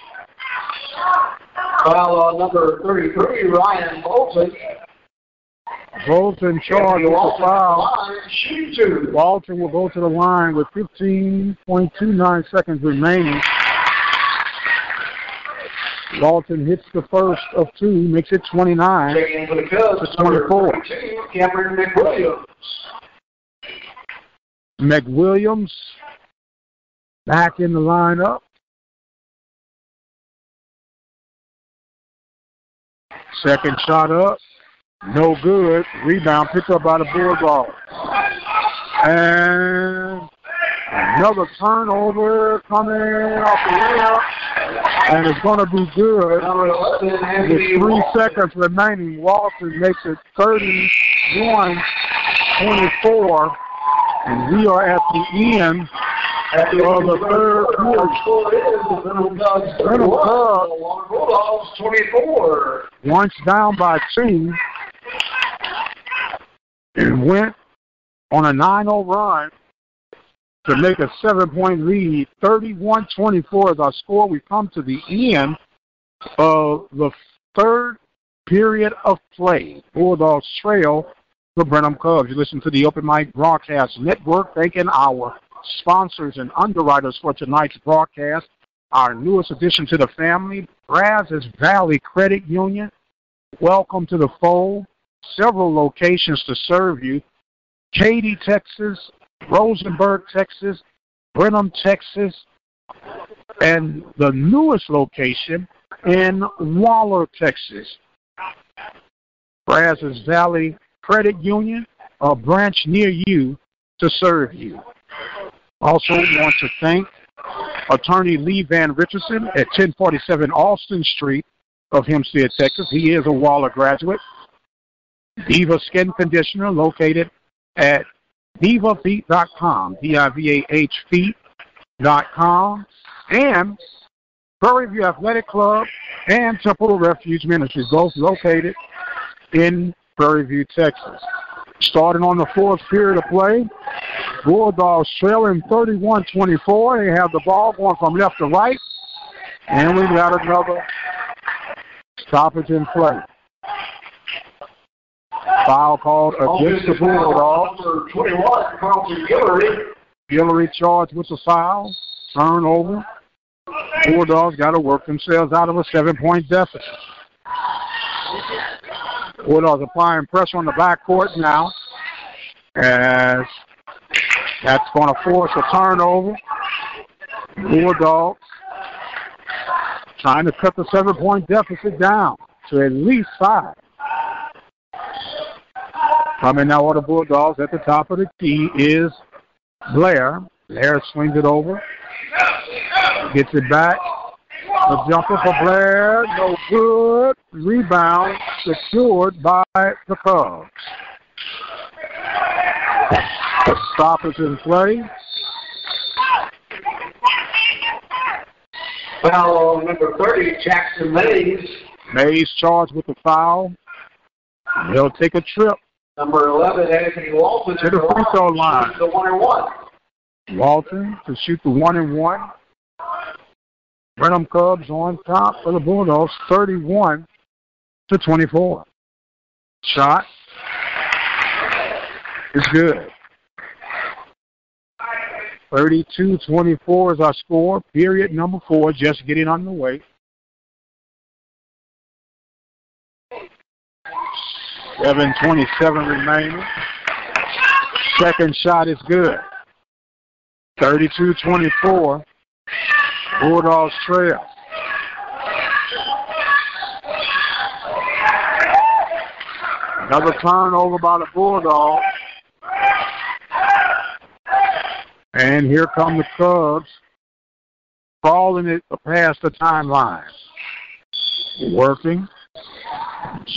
Foul number 33, Ryan Bolton. Bolton charged with the foul. Walton will go to the line with 15.29 seconds remaining. Walton hits the first of two, makes it 29 to 24. Cameron McWilliams. McWilliams back in the lineup. Second shot up. No good. Rebound picked up by the Bulldogs. And another turnover coming off the layup. And it's going to be good. With 3 seconds remaining, Walton makes it 31-24. And we are at the end of the third quarter. Brenham Bulldogs 24. Once down by 2 and went on a 9-0 run to make a 7-point lead. 31-24 is our score. We come to the end of the third period of play. Bulldogs trail the Brenham Cubs. You listen to the Open Mic Broadcast Network. Thanking our sponsors and underwriters for tonight's broadcast. Our newest addition to the family, Brazos Valley Credit Union. Welcome to the fold. Several locations to serve you. Katy, Texas, Rosenberg, Texas, Brenham, Texas, and the newest location in Waller, Texas. Brazos Valley Credit Union, a branch near you to serve you. Also want to thank Attorney Lee Van Richardson at 1047 Austin Street of Hempstead, Texas. He is a Waller graduate. Diva Skin Conditioner, located at divafeet.com, D-I-V-A-H feet.com, and Prairie View Athletic Club and Temple Refuge Ministries, both located in Prairie View, Texas. Starting on the fourth period of play, Bulldogs trailing 31-24. They have the ball going from left to right, and we've got another stoppage in play. Foul called against the Bulldogs. Number 21, Carlton Guillory. Guillory charged with the foul. Turnover. Bulldogs got to work themselves out of a 7-point deficit. Bulldogs applying pressure on the backcourt now, as that's going to force a turnover. Bulldogs trying to cut the 7-point deficit down to at least 5. Coming now on the Bulldogs at the top of the key is Blair. Blair swings it over. Gets it back. The jumper for Blair. No good. Rebound secured by the Cubs. Stop is in play. Foul on number 30, Jackson Mays. Mays charged with the foul. He'll take a trip. Number 11, Anthony Walton. To the free throw line. The 1-and-1. Walton to shoot the 1-and-1. Brenham Cubs on top for the Bulldogs, 31-24. Shot is good. 32-24 is our score. Period number 4 just getting underway. 7:27 remaining. Second shot is good. 32-24. Bulldogs trail. Another turnover by the Bulldogs. And here come the Cubs, crawling it past the timeline. Working.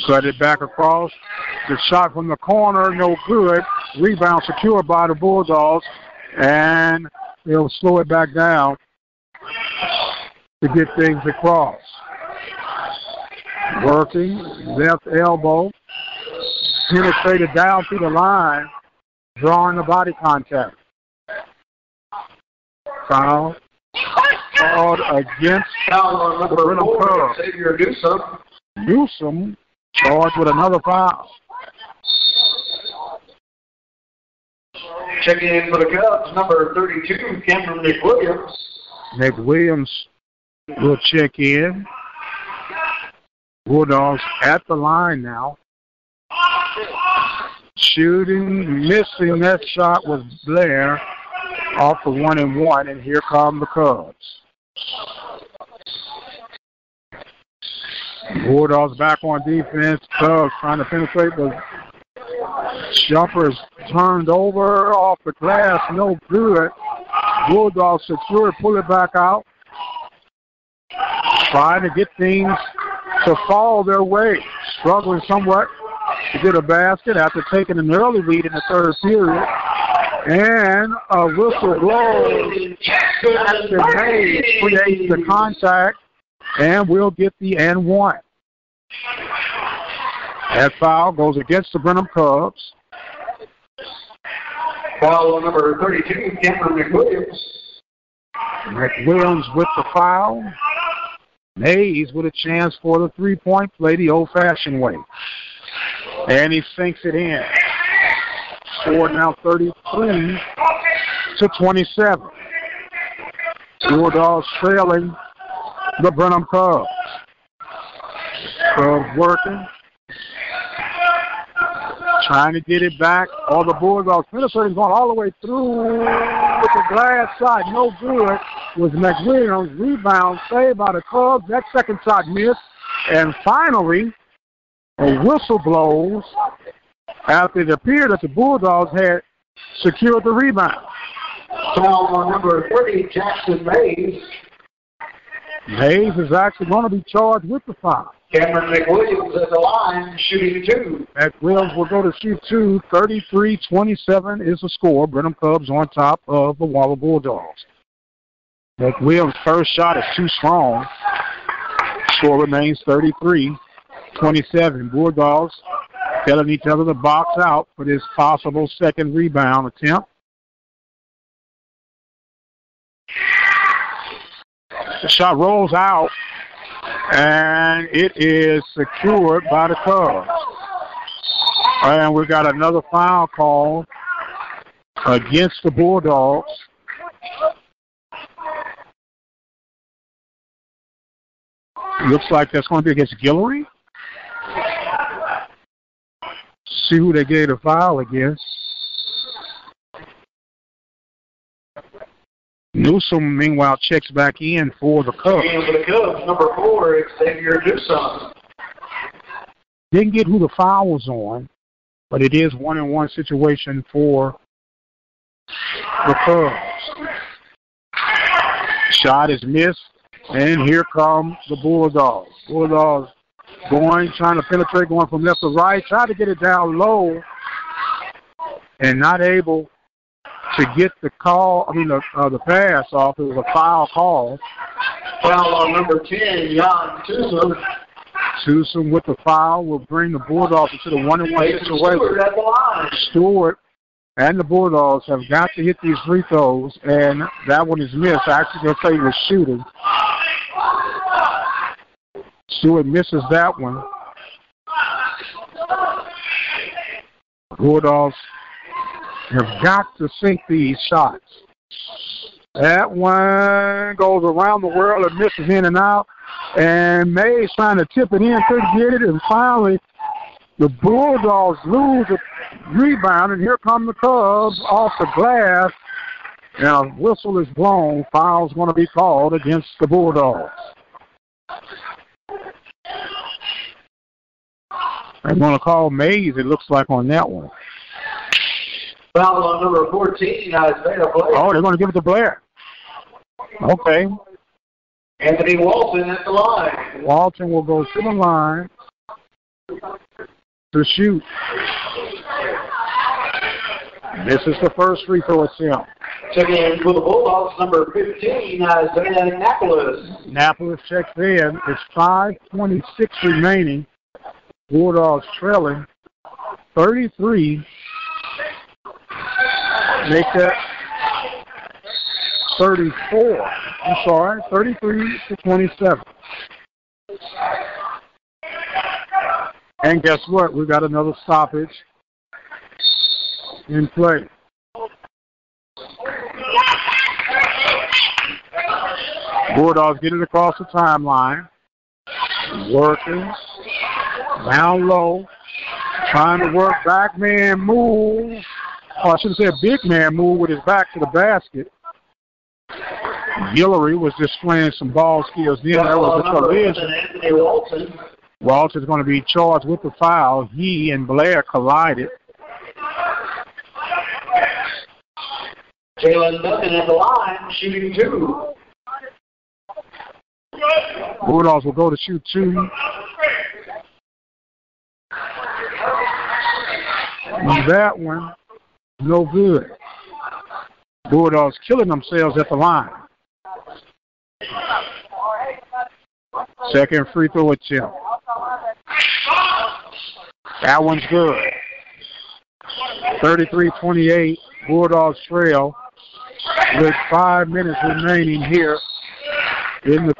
Cut it back across. The shot from the corner, no good. Rebound secured by the Bulldogs. And they'll slow it back down to get things across. Working. Left elbow. Penetrated down through the line. Drawing the body contact. Foul called against the Brenham Cubs. Xavier Newsom. Newsom charged with another foul. Checking in for the Cubs, number 32, Cameron McWilliams. McWilliams will check in. Bulldogs at the line now. Shooting, missing that shot was Blair. Off the 1-and-1, and here come the Cubs. Bulldogs back on defense. Cubs trying to penetrate. The jumper is turned over off the glass. No good. Bulldogs secure, pull it back out. Trying to get things to fall their way. Struggling somewhat to get a basket after taking an early lead in the third period. And a whistle blows. Jackson Mays creates the contact, and we'll get the and-1. That foul goes against the Brenham Cubs. Foul on number 32, Cameron McWilliams. McWilliams with the foul. Mays with a chance for the three-point play the old-fashioned way. And he sinks it in. Score now 33-27. Bulldogs trailing the Brenham Cubs. Cubs working. Trying to get it back. All the Bulldogs penetrating, going all the way through with the glass shot. No good. Was McWilliams. Rebound saved by the Cubs. That second shot missed. And finally, a whistle blows after it appeared that the Bulldogs had secured the rebound. Foul on number 30, Jackson Mays. Mays is actually going to be charged with the foul. Cameron McWilliams at the line, shooting 2. McWilliams will go to shoot 2. 33-27 is the score. Brenham Cubs on top of the Waller Bulldogs. McWilliams' first shot is too strong. Score remains 33-27. Bulldogs telling each other to box out for this possible second rebound attempt. The shot rolls out, and it is secured by the Cubs. And we got another foul call against the Bulldogs. Looks like that's going to be against Guillory. See who they gave the foul against. Newsom, meanwhile, checks back in for the Cubs. And for the Cubs, number 4, Xavier Newsom. Didn't get who the foul was on, but it is 1-on-1 situation for the Cubs. Shot is missed, and here come the Bulldogs. Bulldogs going, trying to penetrate, going from left to right, trying to get it down low, and not able to get the the pass off. It was a foul call. Foul on number 10, Jan Tucson. Tucson with the foul will bring the Bulldogs into the 1-on-1 situation. Stewart at the line. Stewart and the Bulldogs have got to hit these free throws, and that one is missed. Actually, they'll say he was shooting. Stewart misses that one. Bulldogs have got to sink these shots. That one goes around the world and misses in and out. And Mays trying to tip it in, couldn't get it. And finally, the Bulldogs lose a rebound. And here come the Cubs off the glass. And a whistle is blown. Foul's going to be called against the Bulldogs. They're going to call Mays, it looks like, on that one. Foul on number 14, Isaiah Blair. Oh, they're going to give it to Blair. Okay. Anthony Walton at the line. Walton will go to the line to shoot. This is the first free throw attempt. Checking in for the Bulldogs, number 15, Isaiah Annapolis. Annapolis checks in. It's 5:26 remaining. Bulldogs trailing 33. Make that 34. I'm sorry, 33-27. And guess what? We've got another stoppage in play. Bulldogs get it across the timeline. Working. Down low. Trying to work back man move. Oh, I should have said big man move with his back to the basket. Guillory was displaying some ball skills. Then there was a collision. Anthony Walton. Walton's going to be charged with the foul. He and Blair collided. Jalen Duncan at the line, shooting 2. Bulldogs will go to shoot 2. And that one, no good. Bulldogs killing themselves at the line. Second free throw attempt. That one's good. 33-28, Bulldogs trail with 5 minutes remaining here in the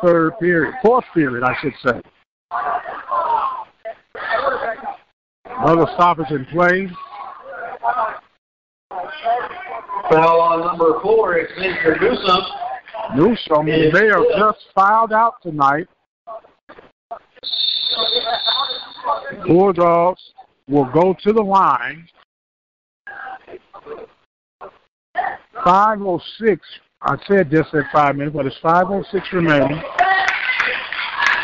fourth period, I should say. Another stoppage in play. Foul on number 4, Xavier Newsom. Newsom, they are just fouled out tonight. Bulldogs will go to the line. 5:06. I said just at 5 minutes, but it's 5:06 remaining.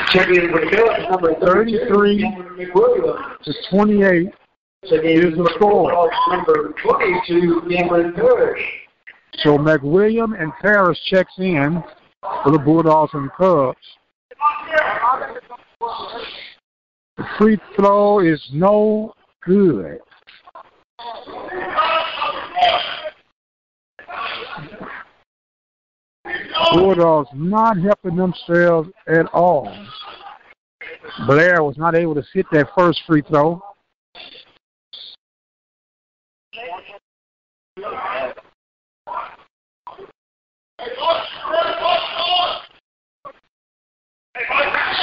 Checking in for the Cubs, number 33-28 is the score. Number 22, Cameron Parrish. So McWilliam and Parrish checks in for the Bulldogs and Cubs. The free throw is no good. Bulldogs not helping themselves at all. Blair was not able to hit that first free throw.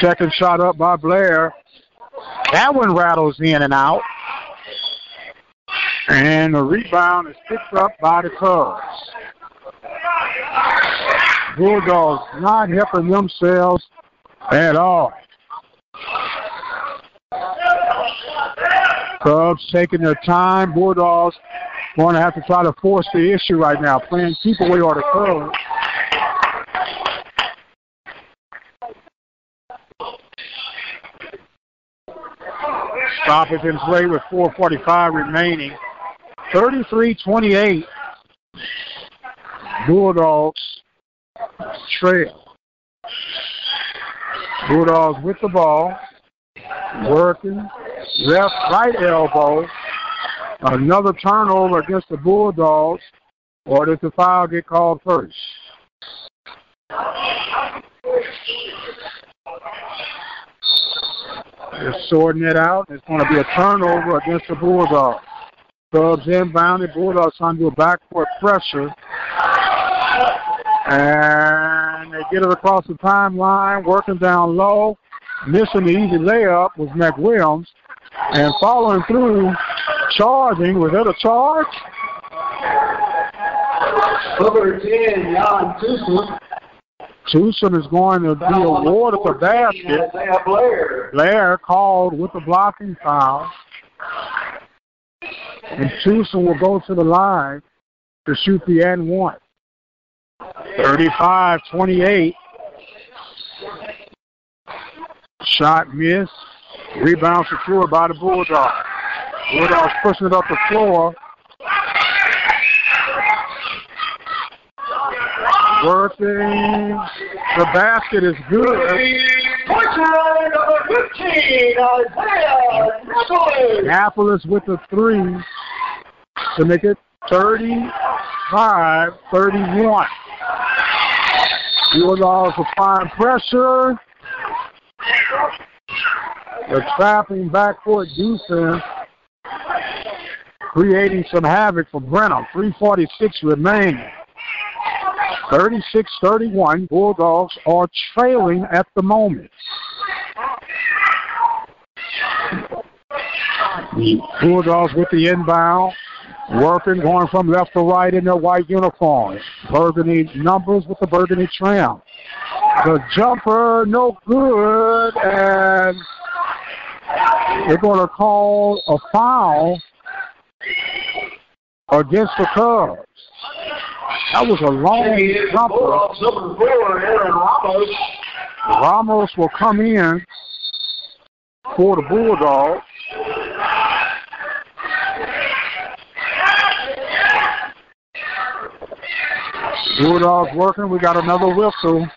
Second shot up by Blair. That one rattles in and out. And the rebound is picked up by the Cubs. Bulldogs not helping themselves at all. Cubs taking their time. Bulldogs going to have to try to force the issue right now, playing keep away on the Cubs. Stoppage in play with 4:45 remaining. 33-28. Bulldogs trail. Bulldogs with the ball. Working. Left, right elbow. Another turnover against the Bulldogs. Or does the foul get called first? They're sorting it out. It's going to be a turnover against the Bulldogs. Cubs inbounded. Bulldogs trying to do a backcourt pressure. And they get it across the timeline, working down low. Missing the easy layup was McWilliams. And following through, charging. Was that a charge? Number 10, Jan Tucson. Tucson is going to be awarded the basket. Blair called with the blocking foul. And Tucson will go to the line to shoot the and one. 35-28. Shot missed. Rebound secured by the Bulldogs. Bulldogs pushing it up the floor. Working. The basket is good. Number 15, Isaiah Annapolis with the three to make it 35-31. Bulldogs applying pressure. The trapping backcourt defense creating some havoc for Brenham. 3:46 remaining. 36-31. Bulldogs are trailing at the moment. Bulldogs with the inbound. Working, going from left to right in their white uniforms. Burgundy numbers with the burgundy trim. The jumper, no good, and they're going to call a foul against the Cubs. That was a long jumper. Number 4, Aaron Ramos. Ramos will come in for the Bulldogs. Bulldogs working. We got another whistle.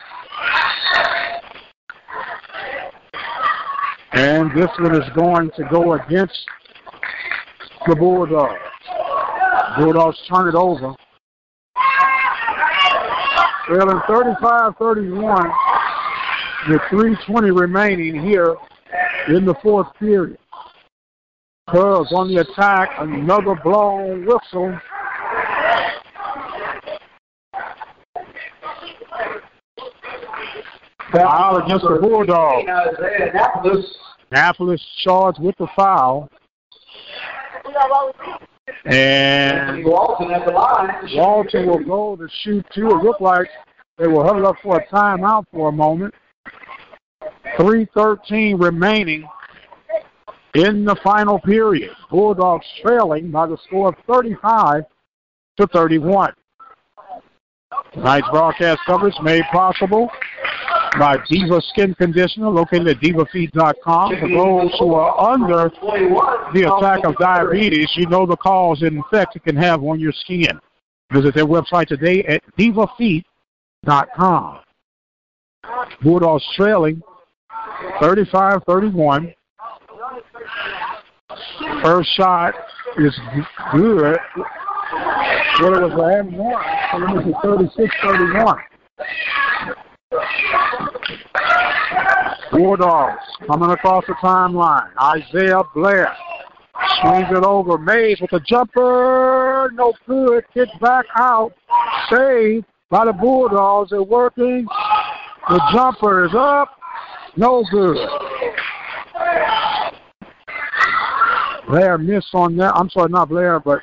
And this one is going to go against the Bulldogs. Bulldogs turn it over. Trailing 35-31 with 3:20 remaining here in the fourth period. Cubs on the attack. Another blown whistle. Foul against the Bulldogs. Annapolis charged with the foul. And Walton will go to shoot two. It looked like they will huddle up for a timeout for a moment. 3:13 remaining in the final period. Bulldogs trailing by the score of 35-31. Tonight's broadcast coverage made possible by Diva Skin Conditioner, located at divafeed.com. For those who are under the attack of diabetes, you know the cause and effect it can have on your skin. Visit their website today at divafeed.com. Bulldogs trailing 35-31. First shot is good. Well, it was an one, so it was 36-31. Bulldogs coming across the timeline. Isaiah Blair swings it over. Mays with a jumper. No good. Kicked back out. Saved by the Bulldogs. They're working. The jumper is up. No good. Blair missed on that. I'm sorry, not Blair, but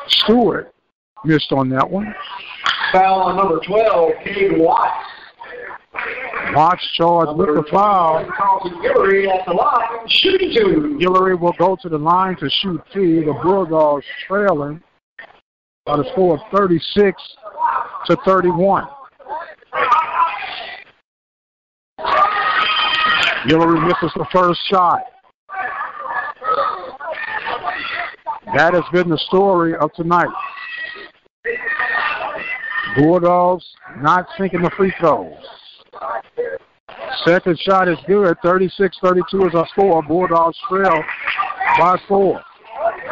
Stewart missed on that one. Foul on number 12, Cade Watts. Watts charged with the foul. Guillory at the line, shooting two. Guillory will go to the line to shoot two. The Bulldogs trailing by the score of 36-31. Guillory misses the first shot. That has been the story of tonight. Bulldogs not sinking the free throws. Second shot is good. 36-32 is our score. Bulldogs trail by 4.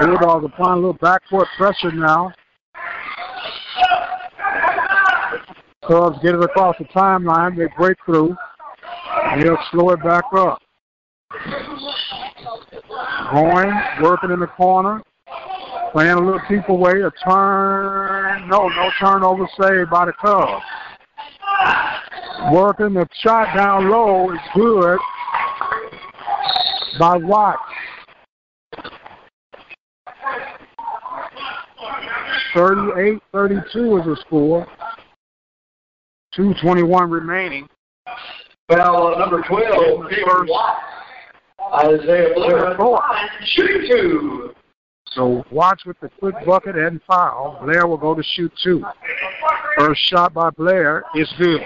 Bulldogs applying a little backcourt pressure now. Cubs get it across the timeline. They break through. They'll slow it back up. Going, working in the corner. Playing a little keep away. A turn. No turnover saved by the Cubs. Working the shot down low is good by Watts. 38-32 is the score. 2:21 remaining. Foul number 12, Cade Watts. Isaiah Blair shooting two. So Watts with the quick bucket and foul. Blair will go to shoot two. First shot by Blair is good.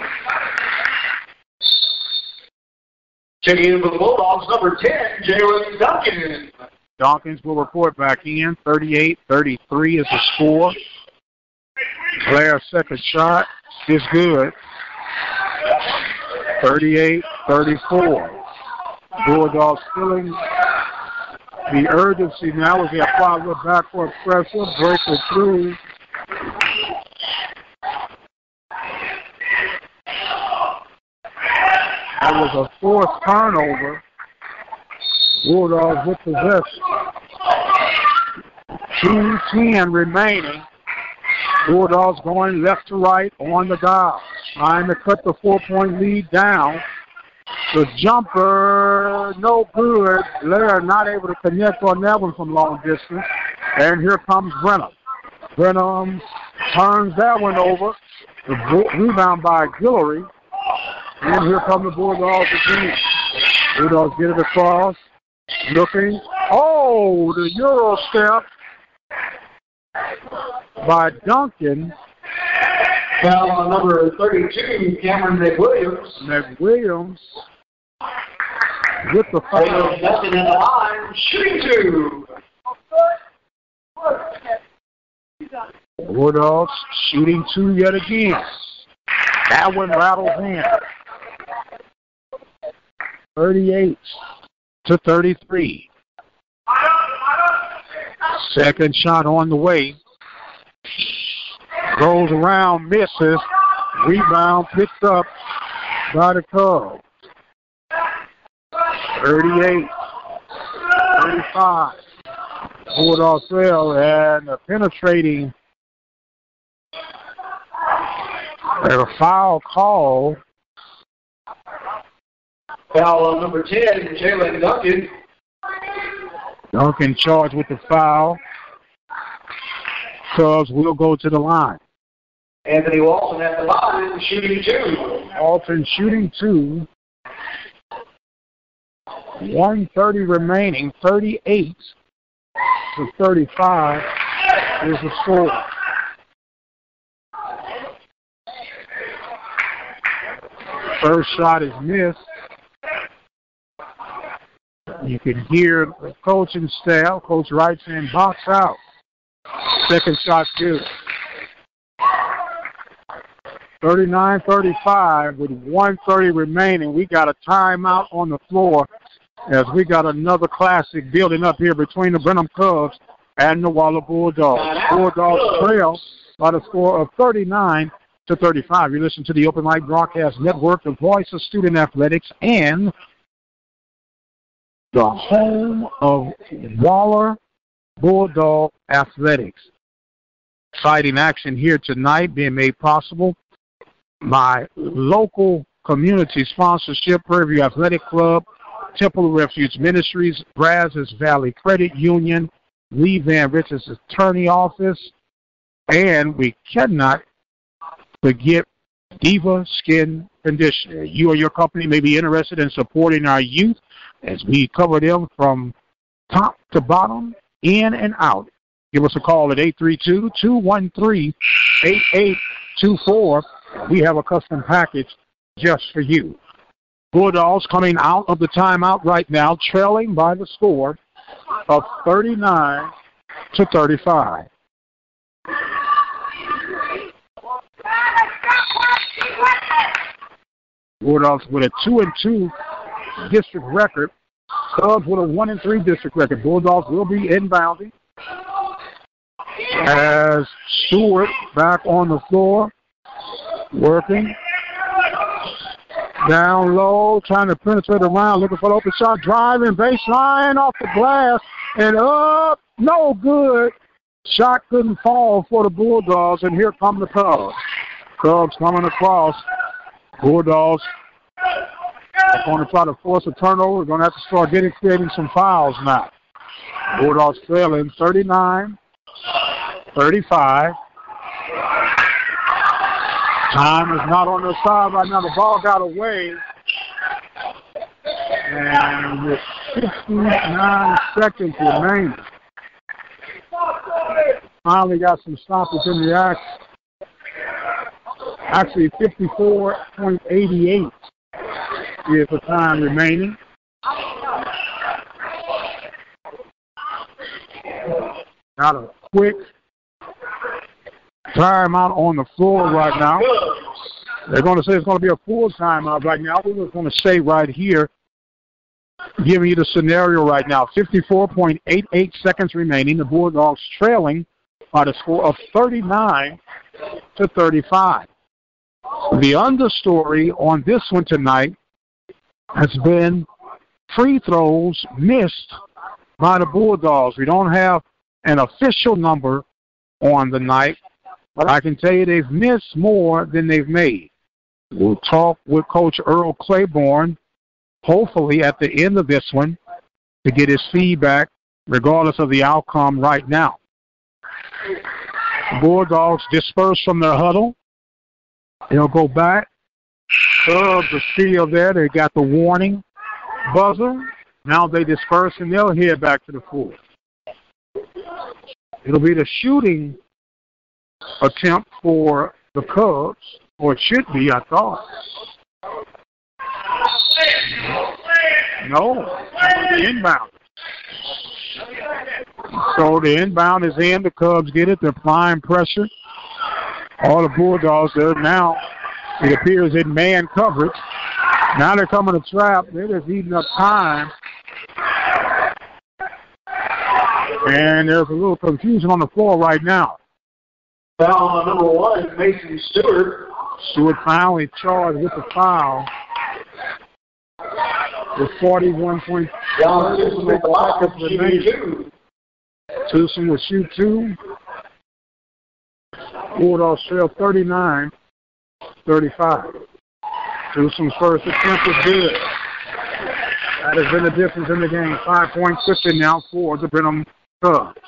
Checking in for the Bulldogs, number 10, Jalen Duncan. Dawkins will report back in. 38-33 is the score. Blair's second shot is good. 38-34. Bulldogs feeling the urgency now as they apply a little backcourt pressure, break it through. That was a fourth turnover. Bulldogs with possession. 2:10 remaining. Bulldogs going left to right on the dial. Trying to cut the 4-point lead down. The jumper, no good. Blair not able to connect on that one from long distance. And here comes Brenham. Brenham turns that one over. The rebound by Guillory. And here come the Bulldogs again. Bulldogs get it across. Looking. Oh, the Euro step by Duncan. Foul on number 32, Cameron McWilliams. McWilliams with the foul. Nothing in the line, shooting two. Bulldogs shooting two yet again. That one rattles in. 38-33. Second shot on the way. Goes around, misses. Rebound picked up by the Cubs. 38-35. Bulldogs trail and a penetrating and a foul call. Foul on number 10, Jalen Duncan. Duncan charged with the foul. Cubs will go to the line. Anthony Walton at the line, shooting two. Walton shooting two. 1:30 remaining. 38-35 is the score. First shot is missed. You can hear the coaching staff. Coach Wright saying box out. Second shot's good. 39-35 with 1:30 remaining. We got a timeout on the floor as we got another classic building up here between the Brenham Cubs and the Waller Bulldogs. Bulldogs trail by the score of 39-35. You listen to the Open Mic Broadcast Network, the voice of student athletics, and the home of Waller Bulldog Athletics. Exciting action here tonight being made possible by local community sponsorship, Prairie View Athletic Club, Temple Refuge Ministries, Brazos Valley Credit Union, Lee Van Rich's Attorney Office, and we cannot forget Diva Skin Conditioning. You or your company may be interested in supporting our youth as we cover them from top to bottom, in and out. Give us a call at 832-213-8824. We have a custom package just for you. Bulldogs coming out of the timeout right now, trailing by the score of 39-35. Bulldogs with a 2-2 district record. Cubs with a 1-3 district record. Bulldogs will be inbounding as Stewart back on the floor, working down low, trying to penetrate around, looking for the open shot, driving baseline off the glass and up, no good. Shot couldn't fall for the Bulldogs, and here come the Cubs. Cubs coming across. Bulldogs are going to try to force a turnover. We're going to have to start creating some fouls now. Bulldogs trailing 39-35. Time is not on their side right now. The ball got away. And with 59 seconds remaining, finally got some stoppage in the action. Actually, 54.88 is the time remaining. Got a quick timeout on the floor right now. They're going to say it's going to be a full timeout right now. We're going to stay right here, giving you the scenario right now. 54.88 seconds remaining. The Bulldogs trailing by the score of 39-35. The understory on this one tonight has been free throws missed by the Bulldogs. We don't have an official number on the night, but I can tell you they've missed more than they've made. We'll talk with Coach Earl Claiborne, hopefully at the end of this one, to get his feedback, regardless of the outcome right now. The Bulldogs disperse from their huddle. They'll go back. Cubs are still there. They got the warning buzzer. Now they disperse and they'll head back to the floor. It'll be the shooting attempt for the Cubs, or it should be, I thought. No, the inbound. So the inbound is in. The Cubs get it. They're applying pressure. All the Bulldogs there now, it appears, in man coverage. Now they're coming to trap. They're just eating up time. And there's a little confusion on the floor right now. Foul on number 1, Mason Stewart. Stewart finally charged with the foul. With 41 points. Tucson will shoot 2. Bulldogs trail 39-35. Tucson's first attempt was good. That has been the difference in the game. 5 points shifting now for the Brenham Cubs.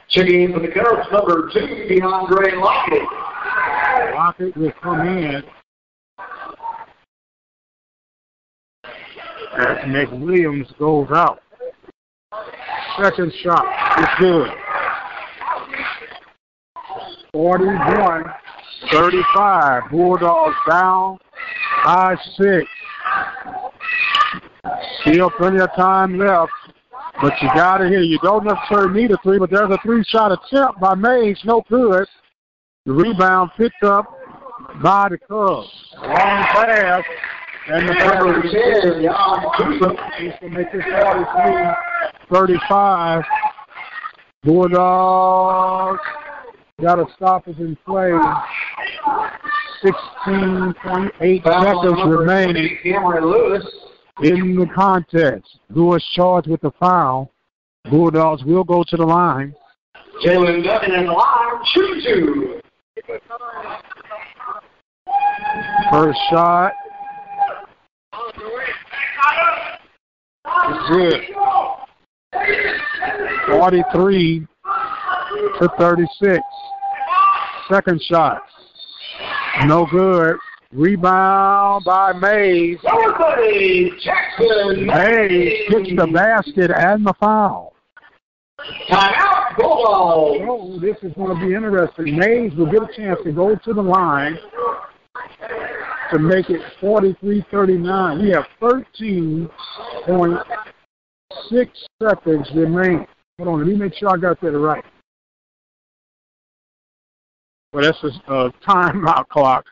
Checking in for the Cubs, number 2, DeAndre Lockett. Lockett will come in as McWilliams goes out. Second shot is good. 41-35. Bulldogs down by 6. Still plenty of time left, but you got it here. You don't necessarily need a 3, but there's a 3-shot attempt by Mays. No good. The rebound picked up by the Cubs. Long pass. And the number 10, he's going to make this 43-35. Bulldogs got a stoppage in play. 16.8 seconds remaining in the contest. Lewis charged with the foul. Bulldogs will go to the line. Jalen Gunn in the line, shoot 2. First shot Good. 43-36. Second shot. No good. Rebound by Mays. Jackson. Mays gets the basket and the foul. Timeout, Bulldogs. Oh, this is going to be interesting. Mays will get a chance to go to the line to make it 43-39. We have 13.6 seconds remaining. Hold on, let me make sure I got that right. Well, that's a timeout clock.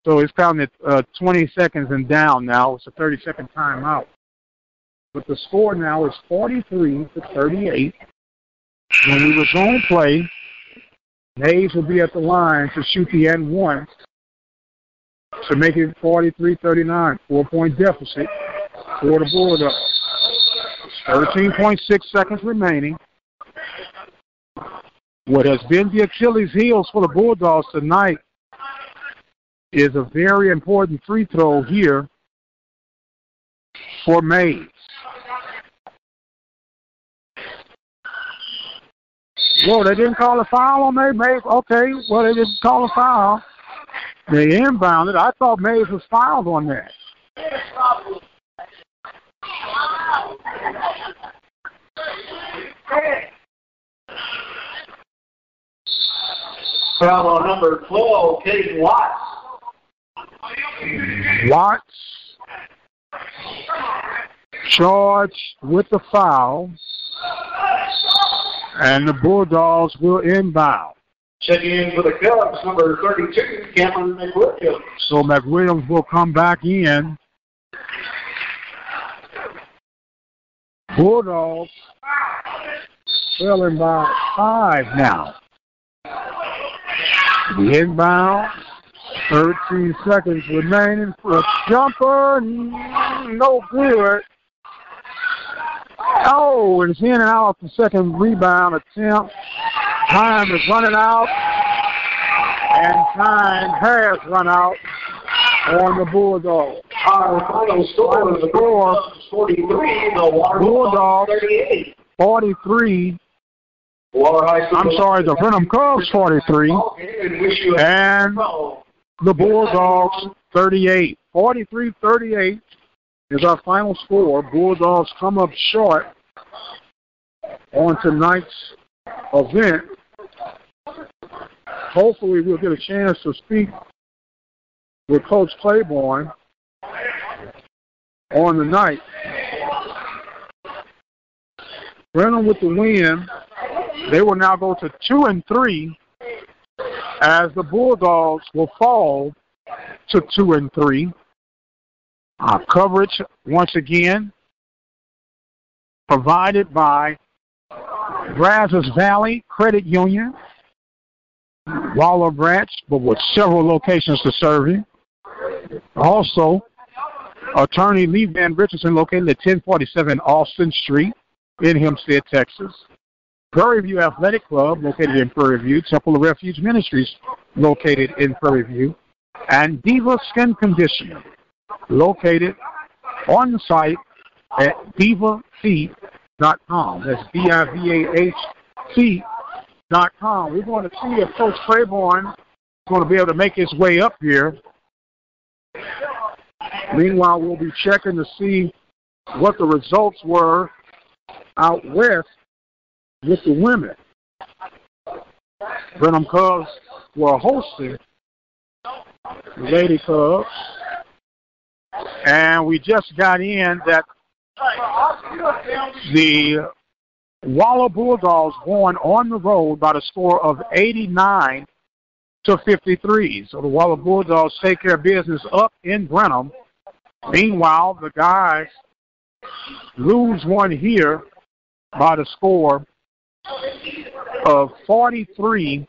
So it's counting at 20 seconds and down now. It's a 30-second timeout. But the score now is 43-38. When we resume play, Mays will be at the line to shoot the N1 to make it 43-39. 4-point deficit for the Bulldogs. 13.6 seconds remaining. What has been the Achilles heels for the Bulldogs tonight is a very important free throw here for Mays. Whoa, they didn't call a foul on Mays? Okay, well, they didn't call a foul. They inbounded. I thought Mays was fouled on that. Foul on number 12, Kaden Watts. Watts charged with the foul, and the Bulldogs will inbound. Checking in for the Cubs, number 32, Cameron McWilliams. So McWilliams will come back in. Bulldogs trailing by 5 now. The inbound, 13 seconds remaining for a jumper, no good. Oh, it's in and out the second rebound attempt. Time is running out, and time has run out on the Bulldogs. Our final score is the Bulldogs 43, the Waller Bulldogs 38. 43. Waller High School. I'm sorry, the Brenham Cubs 43, and the Bulldogs 38. 43-38 is our final score. Bulldogs come up short on tonight's event. Hopefully we'll get a chance to speak with Coach Claiborne on the night. Brenham with the win. They will now go to 2-3 as the Bulldogs will fall to 2-3. Our coverage, once again, provided by Brazos Valley Credit Union, Waller branch, but with several locations to serve you. Also, attorney Lee Van Richardson, located at 1047 Austin Street in Hempstead, Texas. Prairie View Athletic Club, located in Prairie View. Temple of Refuge Ministries, located in Prairie View. And Diva Skin Conditioning, located on the site at divafeet.com. That's DIVAHC.com. We're going to see if Coach Claiborne is going to be able to make his way up here. Meanwhile, we'll be checking to see what the results were out west with the women. Brenham Cubs were hosting the Lady Cubs. And we just got in that the Waller Bulldogs won on the road by the score of 89-53. So the Waller Bulldogs take care of business up in Brenham. Meanwhile, the guys lose one here by the score of 43-38.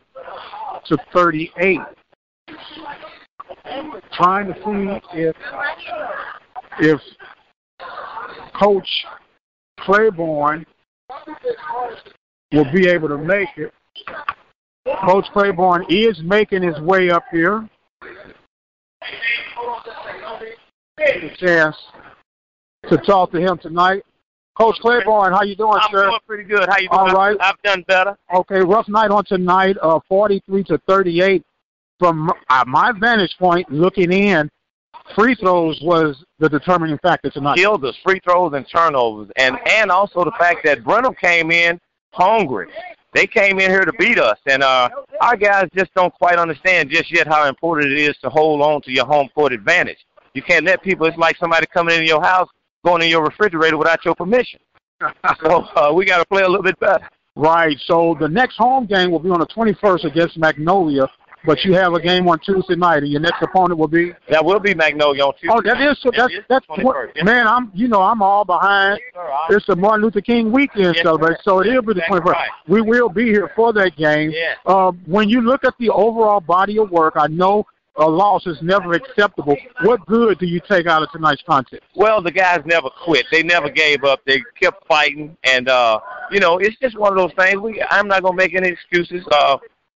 Trying to see if Coach Claiborne will be able to make it. Coach Claiborne is making his way up here. Get a chance to talk to him tonight. Coach Claiborne, how you doing, sir? I'm doing pretty good. How you doing? All right. I've done better. Okay, rough night on tonight, 43-38. From my vantage point, looking in, free throws was the determining factor tonight. Killed us, free throws and turnovers, and also the fact that Brenham came in hungry. They came in here to beat us, and our guys just don't quite understand just yet how important it is to hold on to your home court advantage. You can't let people, it's like somebody coming into your house, going in your refrigerator without your permission. So we got to play a little bit better. Right. So the next home game will be on the 21st against Magnolia, but you have a game on Tuesday night, and your next opponent will be? That will be Magnolia on Tuesday. Oh, that's 21st. Yeah. Man, I'm all behind. It's the Martin Luther King weekend celebration, so it will be the 21st. Right. We will be here for that game. Yeah. When you look at the overall body of work, I know a loss is never acceptable. What good do you take out of tonight's contest? Well, the guys never quit. They never gave up. They kept fighting, and it's just one of those things. I'm not gonna make any excuses.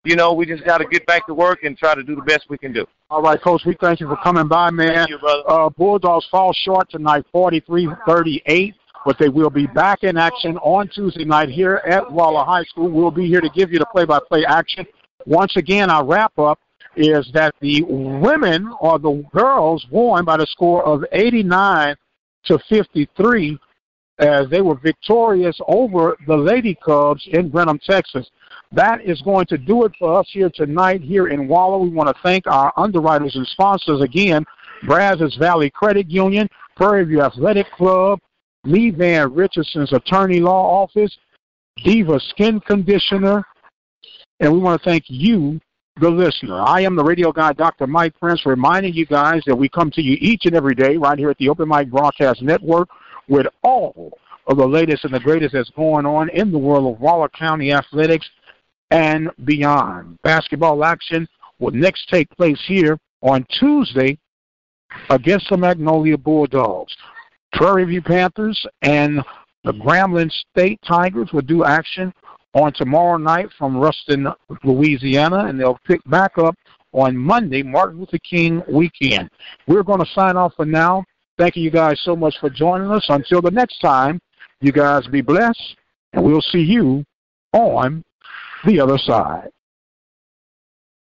We just got to get back to work and try to do the best we can do. All right, Coach, we thank you for coming by, man. Thank you, brother. Bulldogs fall short tonight, 43-38, but they will be back in action on Tuesday night here at Waller High School. We'll be here to give you the play-by-play action. Once again, our wrap-up is that the women or the girls won by the score of 89-53 as they were victorious over the Lady Cubs in Brenham, Texas. That is going to do it for us here tonight here in Waller. We want to thank our underwriters and sponsors again, Brazos Valley Credit Union, Prairie View Athletic Club, Lee Van Richardson's Attorney Law Office, Diva Skin Conditioner, and we want to thank you, the listener. I am the radio guy, Dr. Mike Prince, reminding you guys that we come to you each and every day right here at the Open Mic Broadcast Network with all of the latest and the greatest that's going on in the world of Waller County athletics and beyond. Basketball action will next take place here on Tuesday against the Magnolia Bulldogs. Prairie View Panthers and the Grambling State Tigers will do action on tomorrow night from Ruston, Louisiana, and they'll pick back up on Monday, Martin Luther King weekend. We're going to sign off for now. Thank you guys so much for joining us. Until the next time, you guys be blessed, and we'll see you on the other side.